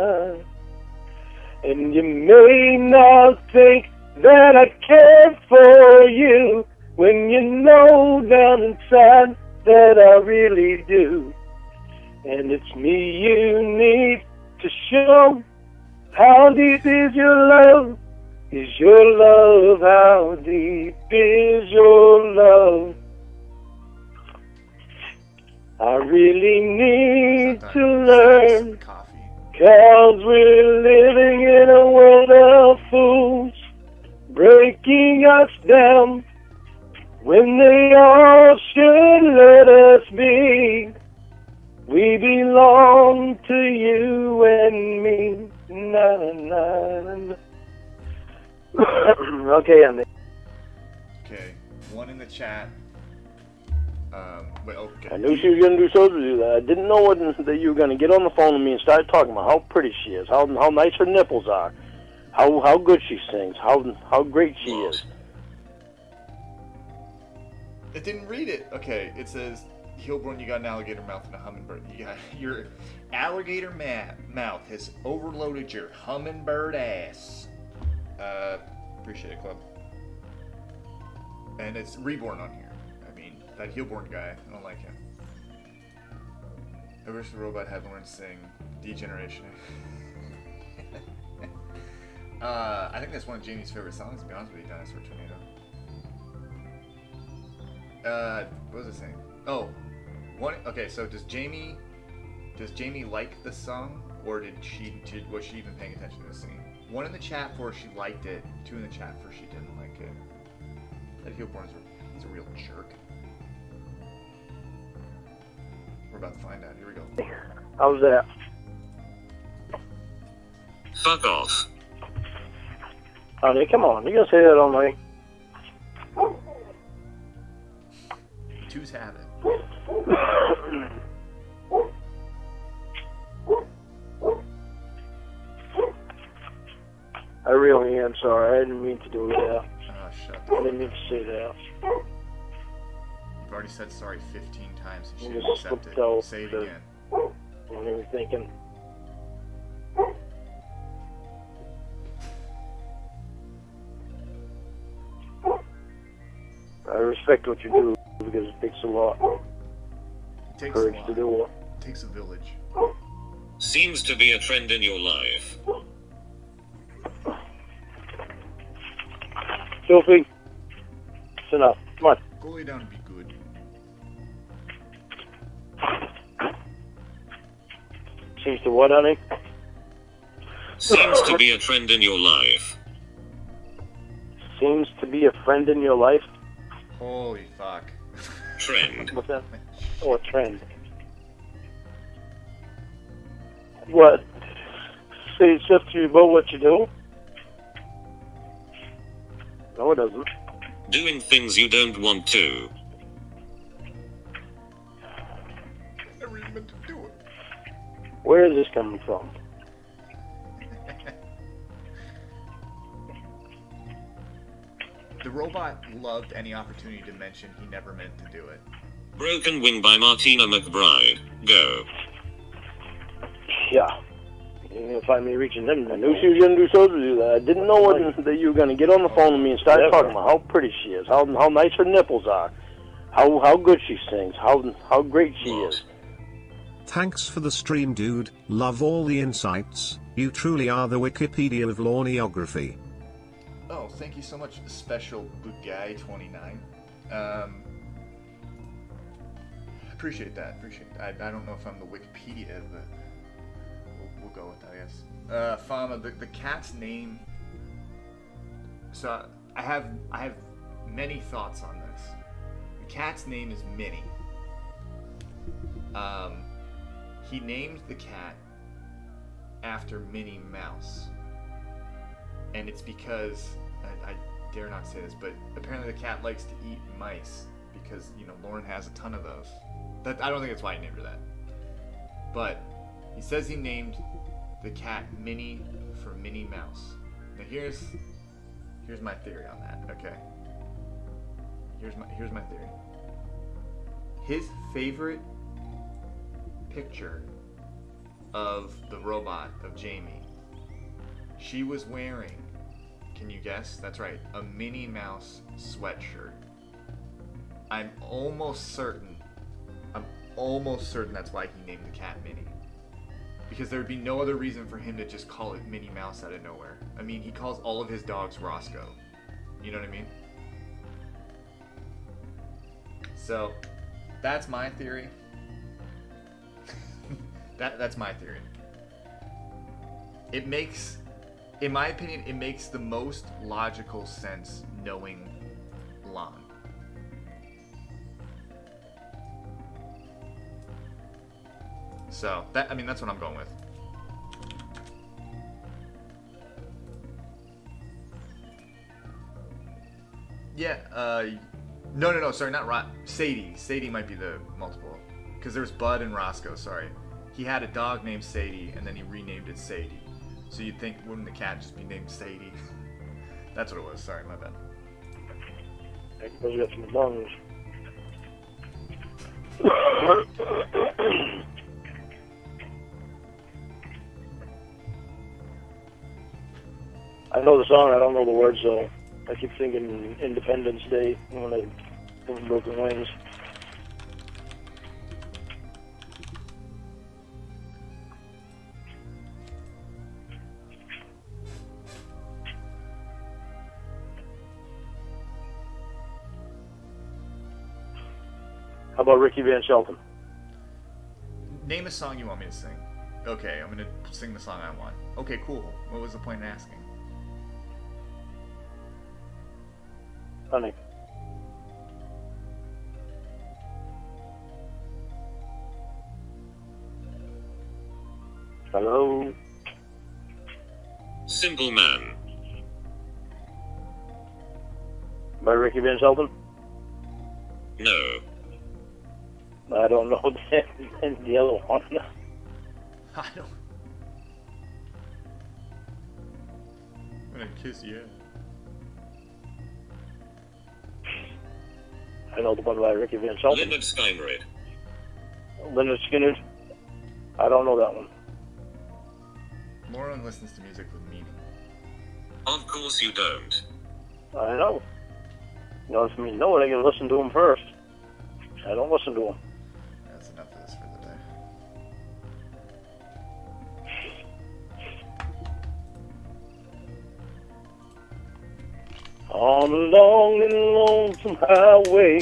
And you may not think that I care for you, when you know down inside that I really do. And it's me you need to show. How deep is your love? Is your love? How deep is your love? I really need to learn, Coffee. 'cause we're living in a world of fools, breaking us down when they all should let us be. We belong to you and me. Na na na na. Okay, Andy. Okay, one in the chat. Wait, okay. I knew she was going to do shows with you. That I didn't know that you were going to get on the phone with me and start talking about how pretty she is, how nice her nipples are, how good she sings, how great she is. It didn't read it. Okay, it says, Heilborn, you got an alligator mouth and a hummingbird. You got your alligator mouth has overloaded your hummingbird ass. Appreciate it, club. And it's Reborn on here. I mean, that Heilborn guy, I don't like him. I wish the robot had learned to sing Degeneration. I think that's one of Jamie's favorite songs, to be honest with you, Dinosaur Tornado. What was I saying? Oh, one. Okay, so does Jamie like the song, or was she even paying attention to the scene? One in the chat for she liked it, two in the chat for she didn't like it. That Heilborn's he's a real jerk. We're about to find out. Here we go. How's that? Fuck off. Honey, come on. You're going to say that all night. Twos have it. I really am sorry. I didn't mean to do that. Oh, shut I up. didn't mean to say that. You've already said sorry 15 times and she You didn't just accept slipped it. out Say it the- again. I wasn't even thinking. I respect what you do because it takes a lot of It takes a courage lot. to do it. It takes a village. Seems to be a trend in your life. Sophie, it's enough. Come on. Go lay down and be good. Seems to what, honey? Seems to be a trend in your life. Seems to be a friend in your life. Holy fuck. Trend. What's that? Oh, a trend. What? Say stuff to you about what you do? No, it doesn't. Doing things you don't want to. Never even meant to do it. Where is this coming from? The robot loved any opportunity to mention he never meant to do it. Broken Wing by Martina McBride. Go. Yeah. You're going to find me reaching them. I knew she was going to do so to do that. I didn't know that you were going to get on the phone with me and start talking about how pretty she is, how nice her nipples are, how good she sings, how great she is. Thanks for the stream, dude. Love all the insights. You truly are the Wikipedia of Lorneography. Oh, thank you so much, Special Good Guy 29. Appreciate that. I don't know if I'm the Wikipedia, but we'll go with that, I guess. Fama, the cat's name. So I have many thoughts on this. The cat's name is Minnie. He named the cat after Minnie Mouse. And it's because, I dare not say this, but apparently the cat likes to eat mice because, Lorne has a ton of those. I don't think that's why he named her that. But he says he named the cat Minnie for Minnie Mouse. Now here's my theory on that, okay? Here's my theory. His favorite picture of the robot of Jamie, she was wearing, can you guess? That's right, a Minnie Mouse sweatshirt. I'm almost certain that's why he named the cat Minnie. Because there would be no other reason for him to just call it Minnie Mouse out of nowhere. I mean, he calls all of his dogs Roscoe. You know what I mean? So, that's my theory. That's my theory. It makes, in my opinion, it makes the most logical sense knowing Lon. So, that's what I'm going with. Yeah, no, sorry, not Sadie. Sadie might be the multiple. Because there's Bud and Roscoe, sorry. He had a dog named Sadie, and then he renamed it Sadie. So you'd think, wouldn't the cat just be named Sadie? That's what it was, sorry, my bad. I suppose we got some lungs. I know the song, I don't know the words, so I keep thinking Independence Day when I think Broken Wings. How about Ricky Van Shelton? Name a song you want me to sing. Okay, I'm gonna sing the song I want. Okay, cool. What was the point in asking? Honey. Hello? Simple Man. By Ricky Van Shelton? No. I don't know the other one. I don't. I'm gonna kiss you. I know the one by Ricky Van Shelton. Leonard Skinner. Leonard Skinner? I don't know that one. Lauren listens to music with meaning. Of course you don't. I know. You know, for me, no, I can listen to him first. I don't listen to him. That's enough of this for the day. On a long and lonesome highway,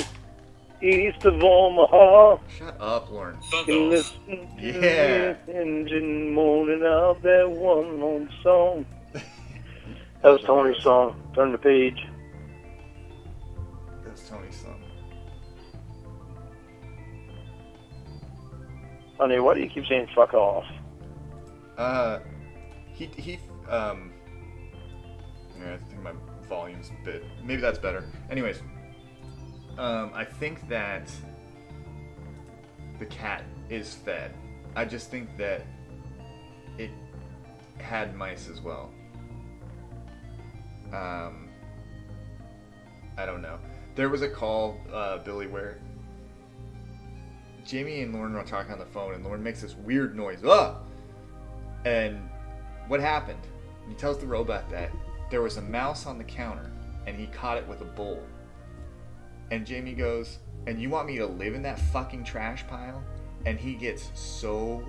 east of Omaha, Shut up, Lauren. Fuck you off. listen to Yeah. the engine moaning out that one old song. That was Tony's song. Turn the page. That's Tony's song. Honey, why do you keep saying fuck off? Yeah, I think my volume's a bit. Maybe that's better. Anyways, I think that the cat is fed. I just think that it had mice as well. I don't know. There was a call, Billy, where Jamie and Lorne are talking on the phone, and Lorne makes this weird noise. Ah! And what happened? He tells the robot that there was a mouse on the counter, and he caught it with a bowl. And Jamie goes, and you want me to live in that fucking trash pile? And he gets so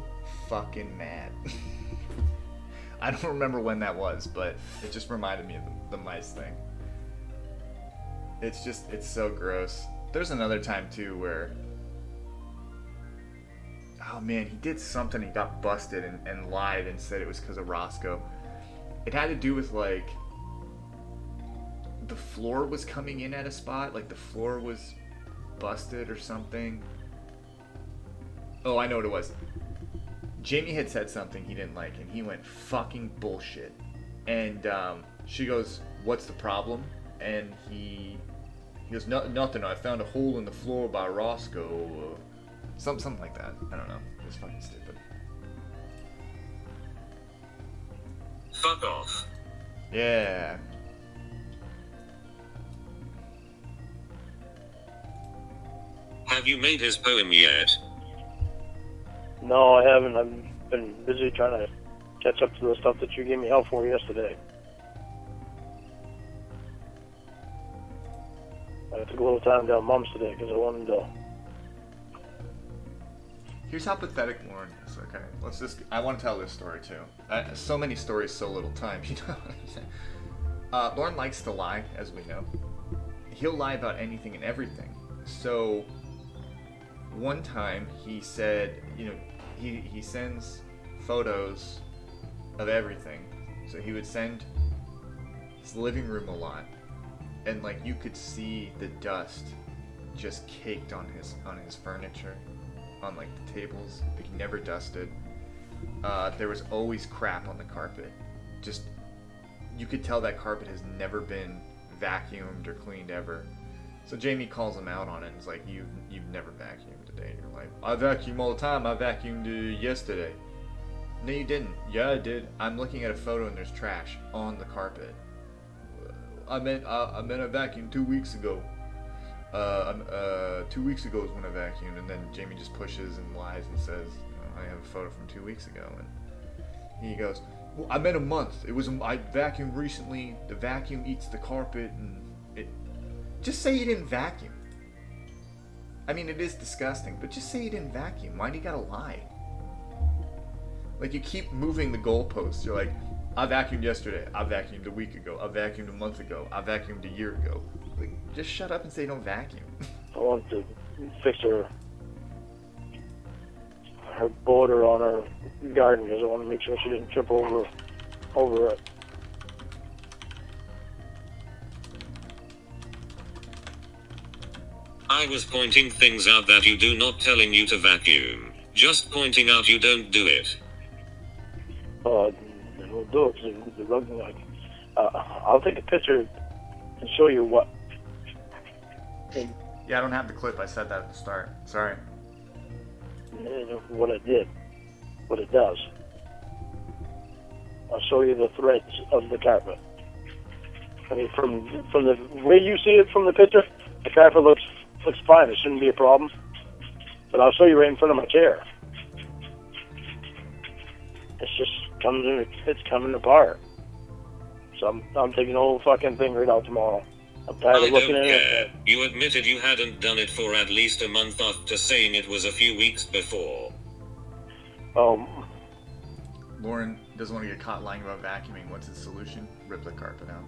fucking mad. I don't remember when that was, but it just reminded me of the mice thing. It's so gross. There's another time too where, oh man, he did something, he got busted and lied and said it was because of Roscoe. It had to do with like, the floor was coming in at a spot, like the floor was busted or something. Oh, I know what it was. Jamie had said something he didn't like, and he went fucking bullshit. And she goes, "What's the problem?" And he goes, "Nothing. I found a hole in the floor by Roscoe." Something like that. I don't know. It was fucking stupid. Fuck off. Yeah. Have you made his poem yet? No, I haven't. I've been busy trying to catch up to the stuff that you gave me help for yesterday. I took a little time down Mom's today because I wanted to. Here's how pathetic Lorne is. Okay, I want to tell this story too. So many stories, so little time. You know what I'm saying? Lorne likes to lie, as we know. He'll lie about anything and everything. So one time he said, he sends photos of everything. So he would send his living room a lot, and like you could see the dust just caked on his furniture, on like the tables. Like he never dusted. There was always crap on the carpet. Just, you could tell that carpet has never been vacuumed or cleaned ever. So Jamie calls him out on it and is like, you've never vacuumed today in your life. I vacuum all the time. I vacuumed yesterday. No, you didn't. Yeah, I did. I'm looking at a photo and there's trash on the carpet. I meant I vacuumed 2 weeks ago. 2 weeks ago is when I vacuumed. And then Jamie just pushes and lies and says, I have a photo from 2 weeks ago. And he goes, well, I meant a month. I vacuumed recently. The vacuum eats the carpet and just say you didn't vacuum. I mean, it is disgusting, but just say you didn't vacuum. Why do you gotta lie? Like, you keep moving the goalposts. You're like, I vacuumed yesterday. I vacuumed a week ago. I vacuumed a month ago. I vacuumed a year ago. Like, just shut up and say you don't vacuum. I want to fix her border on her garden because I want to make sure she didn't trip over it. I was pointing things out that you do, not telling you to vacuum. Just pointing out you don't do it. I don't do it because the rug, like, I'll take a picture and show you what. Yeah, I don't have the clip. I said that at the start. Sorry. What it did, what it does. I'll show you the threads of the carpet. I mean, from the way you see it from the picture, the carpet looks fine. It shouldn't be a problem. But I'll show you right in front of my chair. It's just coming apart. So I'm taking the whole fucking thing right out tomorrow. I'm tired of looking at it. You admitted you hadn't done it for at least a month after saying it was a few weeks before. Lorne doesn't want to get caught lying about vacuuming. What's his solution? Rip the carpet out.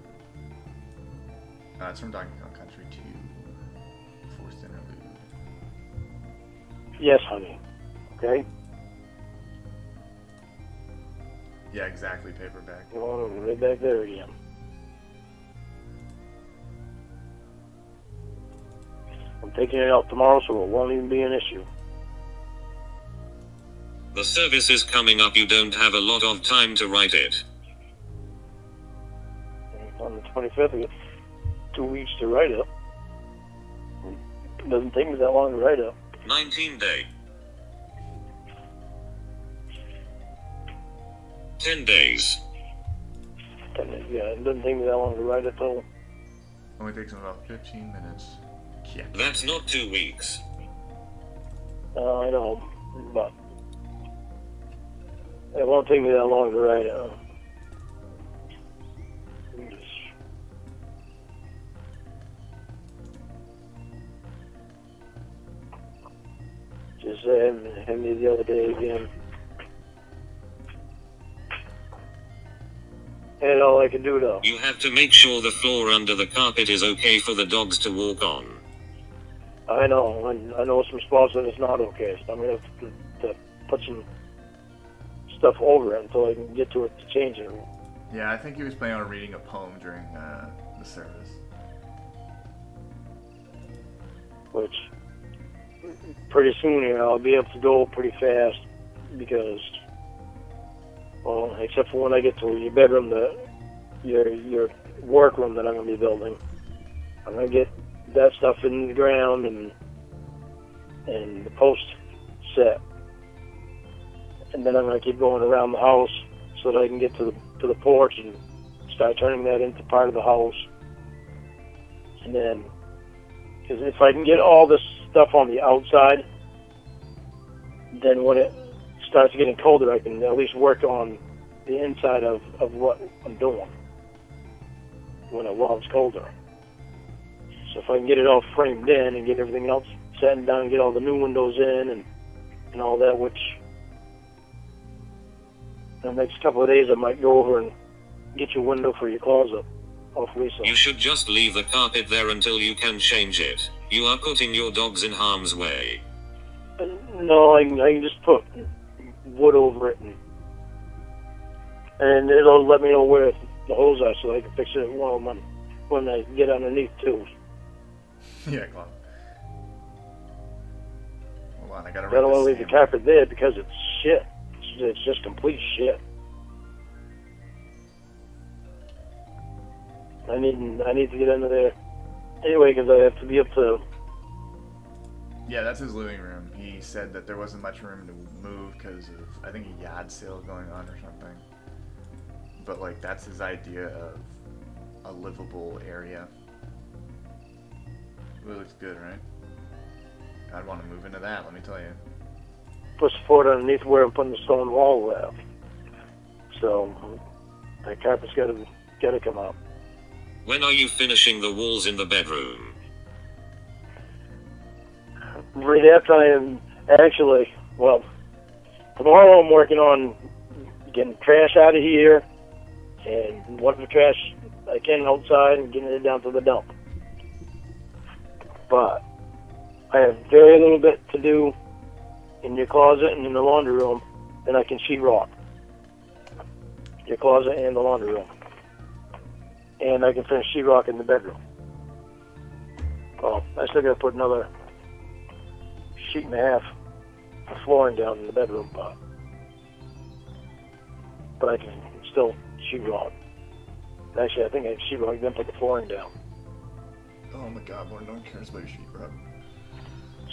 It's from Donkey Kong Country 2. Forced interlude. Yes, honey. Okay? Yeah, exactly, paperback. Oh, right back there again. I'm taking it out tomorrow, so it won't even be an issue. The service is coming up. You don't have a lot of time to write it. On the 25th, 2 weeks to write up. It doesn't take me that long to write up. 19 day. 10 days. Yeah, it doesn't take me that long to write it, though. Only takes him about 15 minutes. Yeah. That's not 2 weeks. I know, but it won't take me that long to write it. Just had me the other day again. And all I can do though. You have to make sure the floor under the carpet is okay for the dogs to walk on. I know. I know some spots that it's not okay. So I'm gonna have to put some stuff over it until I can get to it to change it. Yeah, I think he was planning on reading a poem during the service. Which pretty soon here I'll be able to go pretty fast because, well, except for when I get to your bedroom, your workroom that I'm gonna be building, I'm gonna get that stuff in the ground and the post set, and then I'm gonna keep going around the house so that I can get to the porch and start turning that into part of the house. And then, because if I can get all this stuff on the outside, then when it starts getting colder, I can at least work on the inside of what I'm doing while it's colder. So if I can get it all framed in and get everything else set down and get all the new windows in and all that, which in the next couple of days I might go over and get your window for your closet, hopefully. So You should just leave the carpet there until you can change it. You are putting your dogs in harm's way. no, I can just put wood over it and it'll let me know where the holes are so I can fix it when I get underneath too. Yeah, come on. Hold on, I gotta I don't want to write leave this the down. carpet there because it's shit. It's just complete shit. I need to get under there anyway because I have to be up to. Yeah, that's his living room. He said that there wasn't much room to move because of, I think, a yard sale going on or something. But, like, that's his idea of a livable area. Really looks good, right? I'd want to move into that, let me tell you. Put support underneath where I'm putting the stone wall there. So that carpet's got to come out. When are you finishing the walls in the bedroom? Right after I am actually, well, tomorrow I'm working on getting trash out of here and whatever trash I can outside and getting it down to the dump. But I have very little bit to do in your closet and in the laundry room, then I can sheetrock your closet and the laundry room. And I can finish sheetrock in the bedroom. Well, I still got to put another sheet and a half of flooring down in the bedroom, but I can still sheetrock. Actually, I think I can sheetrock, then put the flooring down. Oh my god, no one cares about your sheetrock.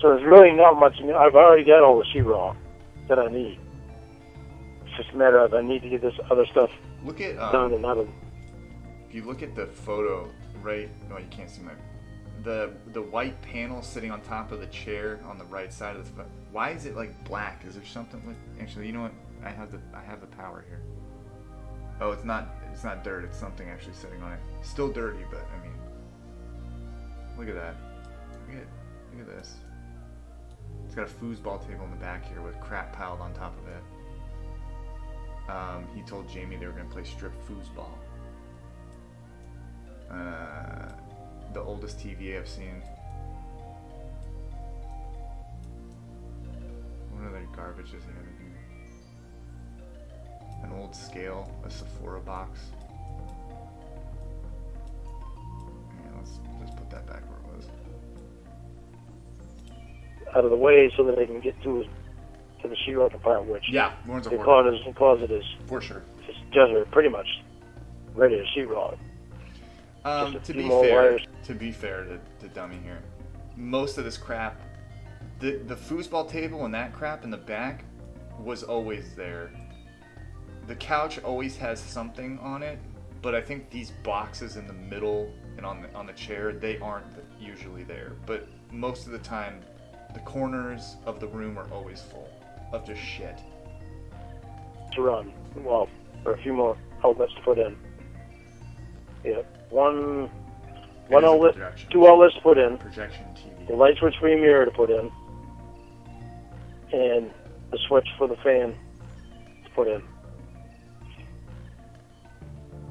So there's really not much. I've already got all the sheetrock that I need. It's just a matter of I need to get this other stuff Look at, done and out of. if you look at the photo, right, no, you can't see my, the white panel sitting on top of the chair on the right side of the, why is it like black? Is there something like, actually, you know what, I have the power here. Oh, it's not dirt, it's something actually sitting on it. Still dirty, but I mean, look at that. Look at this. It's got a foosball table in the back here with crap piled on top of it. He told Jamie they were going to play strip foosball. The oldest TV I've seen. What other garbage does he have in here? An old scale, a Sephora box. Yeah, let's put that back where it was. Out of the way so that they can get to the sheetrock part, which Yeah, Lorne's a the hoarder. closet is For sure. just pretty much ready to sheetrock. Just a To few be more fair, wires. to Dummy here, most of this crap, the foosball table and that crap in the back was always there. The couch always has something on it, but I think these boxes in the middle and on the chair, they aren't usually there. But most of the time, the corners of the room are always full of just shit. To run. Well, or a few more outlets to put in. Yeah, one It is a outlet, projection. 2 outlets to put in. Projection The TV. light switch for your mirror to put in, and the switch for the fan to put in.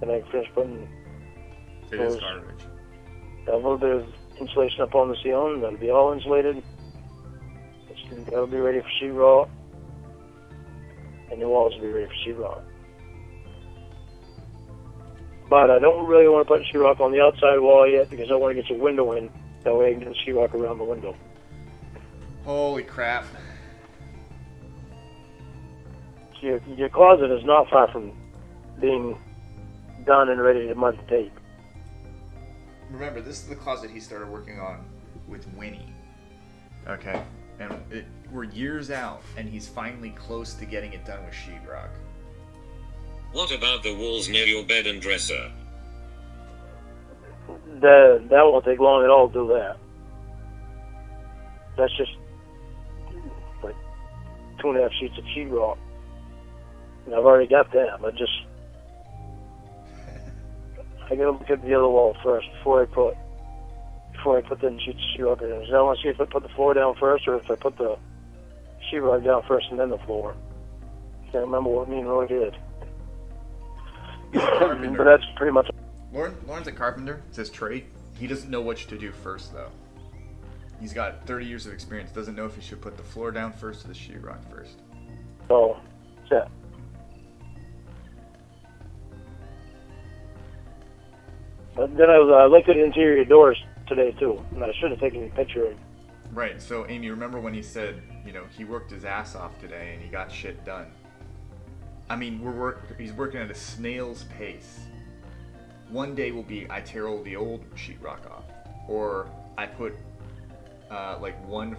And I finished putting It is garbage. a little bit of insulation up on the ceiling. That'll be all insulated. That'll be ready for sheetrock, and the walls will be ready for sheetrock. But I don't really want to put sheetrock on the outside wall yet because I want to get your window in. That way I can get the sheetrock around the window. Holy crap. So your closet is not far from being done and ready to mud tape. Remember, this is the closet he started working on with Winnie. Okay. And we're years out, and he's finally close to getting it done with sheetrock. What about the walls near your bed and dresser? That won't take long at all to do that. That's just like 2.5 sheets of sheetrock. And I've already got that. I gotta look at the other wall first before I put the sheets of sheetrock in. I want to see if I put the floor down first or if I put the sheetrock down first and then the floor. Can't remember what me and Roy did. He's a carpenter. But that's pretty much. Lorne's a carpenter. It's his trade. He doesn't know what to do first, though. He's got 30 years of experience. Doesn't know if he should put the floor down first or the sheetrock first. So, that's it. But then I looked at interior doors today too, and I should have taken a picture of. Right. So, Amy, remember when he said, he worked his ass off today and he got shit done? I mean, he's working at a snail's pace. One day will be I tear all the old sheetrock off, or I put one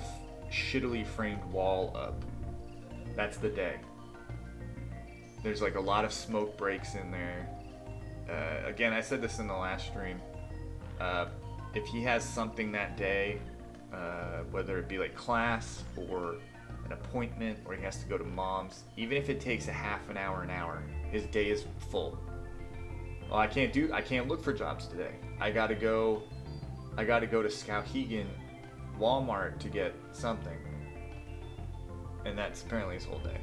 shittily framed wall up. That's the day. There's a lot of smoke breaks in there. Again, I said this in the last stream. If he has something that day, whether it be class or an appointment, or he has to go to mom's, even if it takes a half an hour, his day is full. Well, I can't look for jobs today. I gotta go to Skowhegan Walmart to get something. And that's apparently his whole day.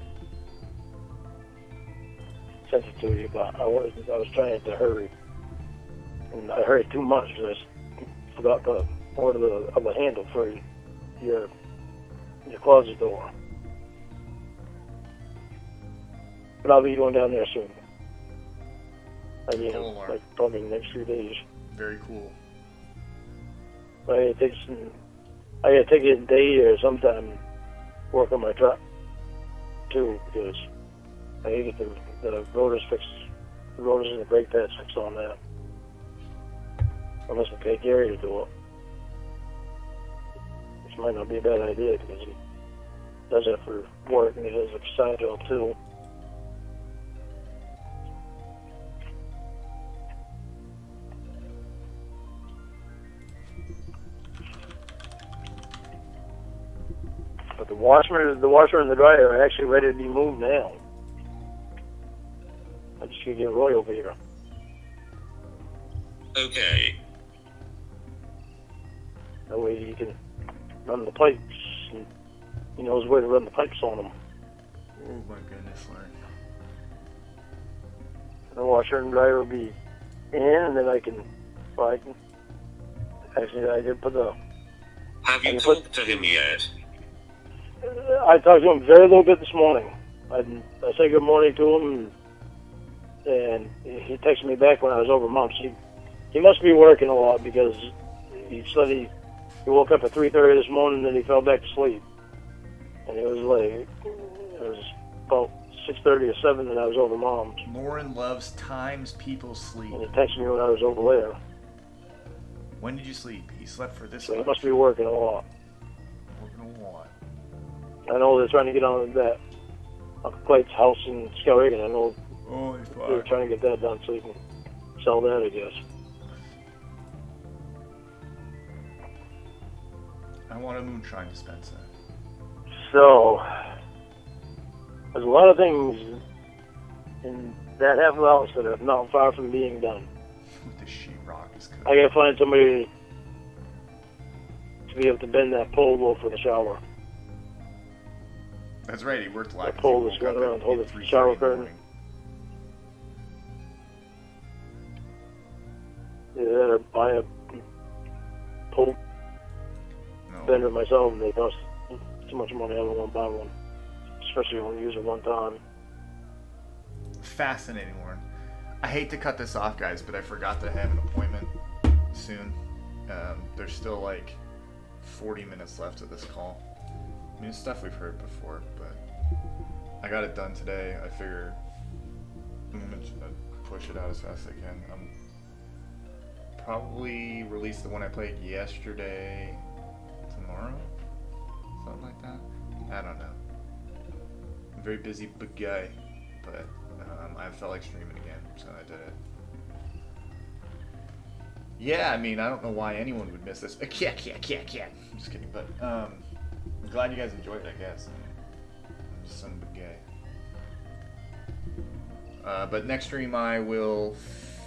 Sent it to you, but I was trying to hurry, and I hurried too much because I forgot to order the handle for your closet door. But I'll be going down there soon. Cool, Mark. Probably in the next few days. Very cool. I gotta take a day or sometime work on my truck too, because I gotta get the rotors fixed, the rotors and the brake pads fixed on that. Unless I pay Gary to do it, which might not be a bad idea because he does that for work and he does a side job too. But the washer and the dryer are actually ready to be moved now. I just gotta get Roy over here. Okay. That way he can run the pipes, and he knows where to run the pipes on them. Oh my goodness, Lorne. The washer and dryer will be in, and then I can actually, I did put the. Have you talked to him yet? I talked to him very little bit this morning. I said good morning to him, and he texted me back when I was over Mom's. He must be working a lot because he said he woke up at 3:30 this morning and then he fell back to sleep. And it was about 6:30 or 7 and I was over Mom's. Lorne loves times people sleep. And he texted me when I was over there. When did you sleep? He slept for this So he much. must be working a lot. Working a lot. I know they're trying to get on that Uncle Clay's house in Skowhegan. I know Holy they're fuck. trying to get that done so he can sell that, I guess. I want a moonshine dispenser. So, there's a lot of things in that half house that are not far from being done. With the sheetrock is good. I gotta find somebody to be able to bend that pole though for the shower. That's right, he worked last That pole that's going around, hold the shower curtain. Either that or buy a pole bender myself, and they cost too much money. I don't want to buy one, especially when you use it one time. Fascinating, Lorne. I hate to cut this off, guys, but I forgot to have an appointment soon. There's still like 40 minutes left of this call. I mean, it's stuff we've heard before, but I got it done today. I figure I'm gonna push it out as fast as I can. Probably release the one I played yesterday tomorrow, something like that. I don't know. I'm a very busy big guy, but I felt like streaming again, so I did it. Yeah, I mean, I don't know why anyone would miss this. Yeah. I'm just kidding, but I'm glad you guys enjoyed it, I guess. I'm just some big guy. But next stream I will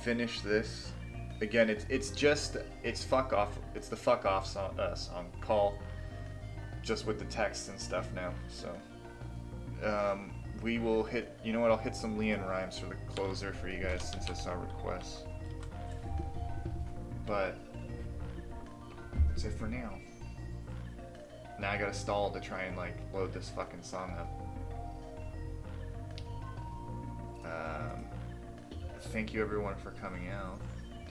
finish this. Again, it's fuck off. It's the fuck off song call, just with the text and stuff now. So we will hit. You know what? I'll hit some Leon rhymes for the closer for you guys since I saw requests. But that's it for now. Now I gotta stall to try and like load this fucking song up. Thank you everyone for coming out.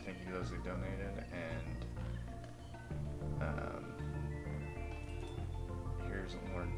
Thank you to those who donated, and here's Lorne.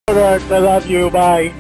Alright, I love you, bye.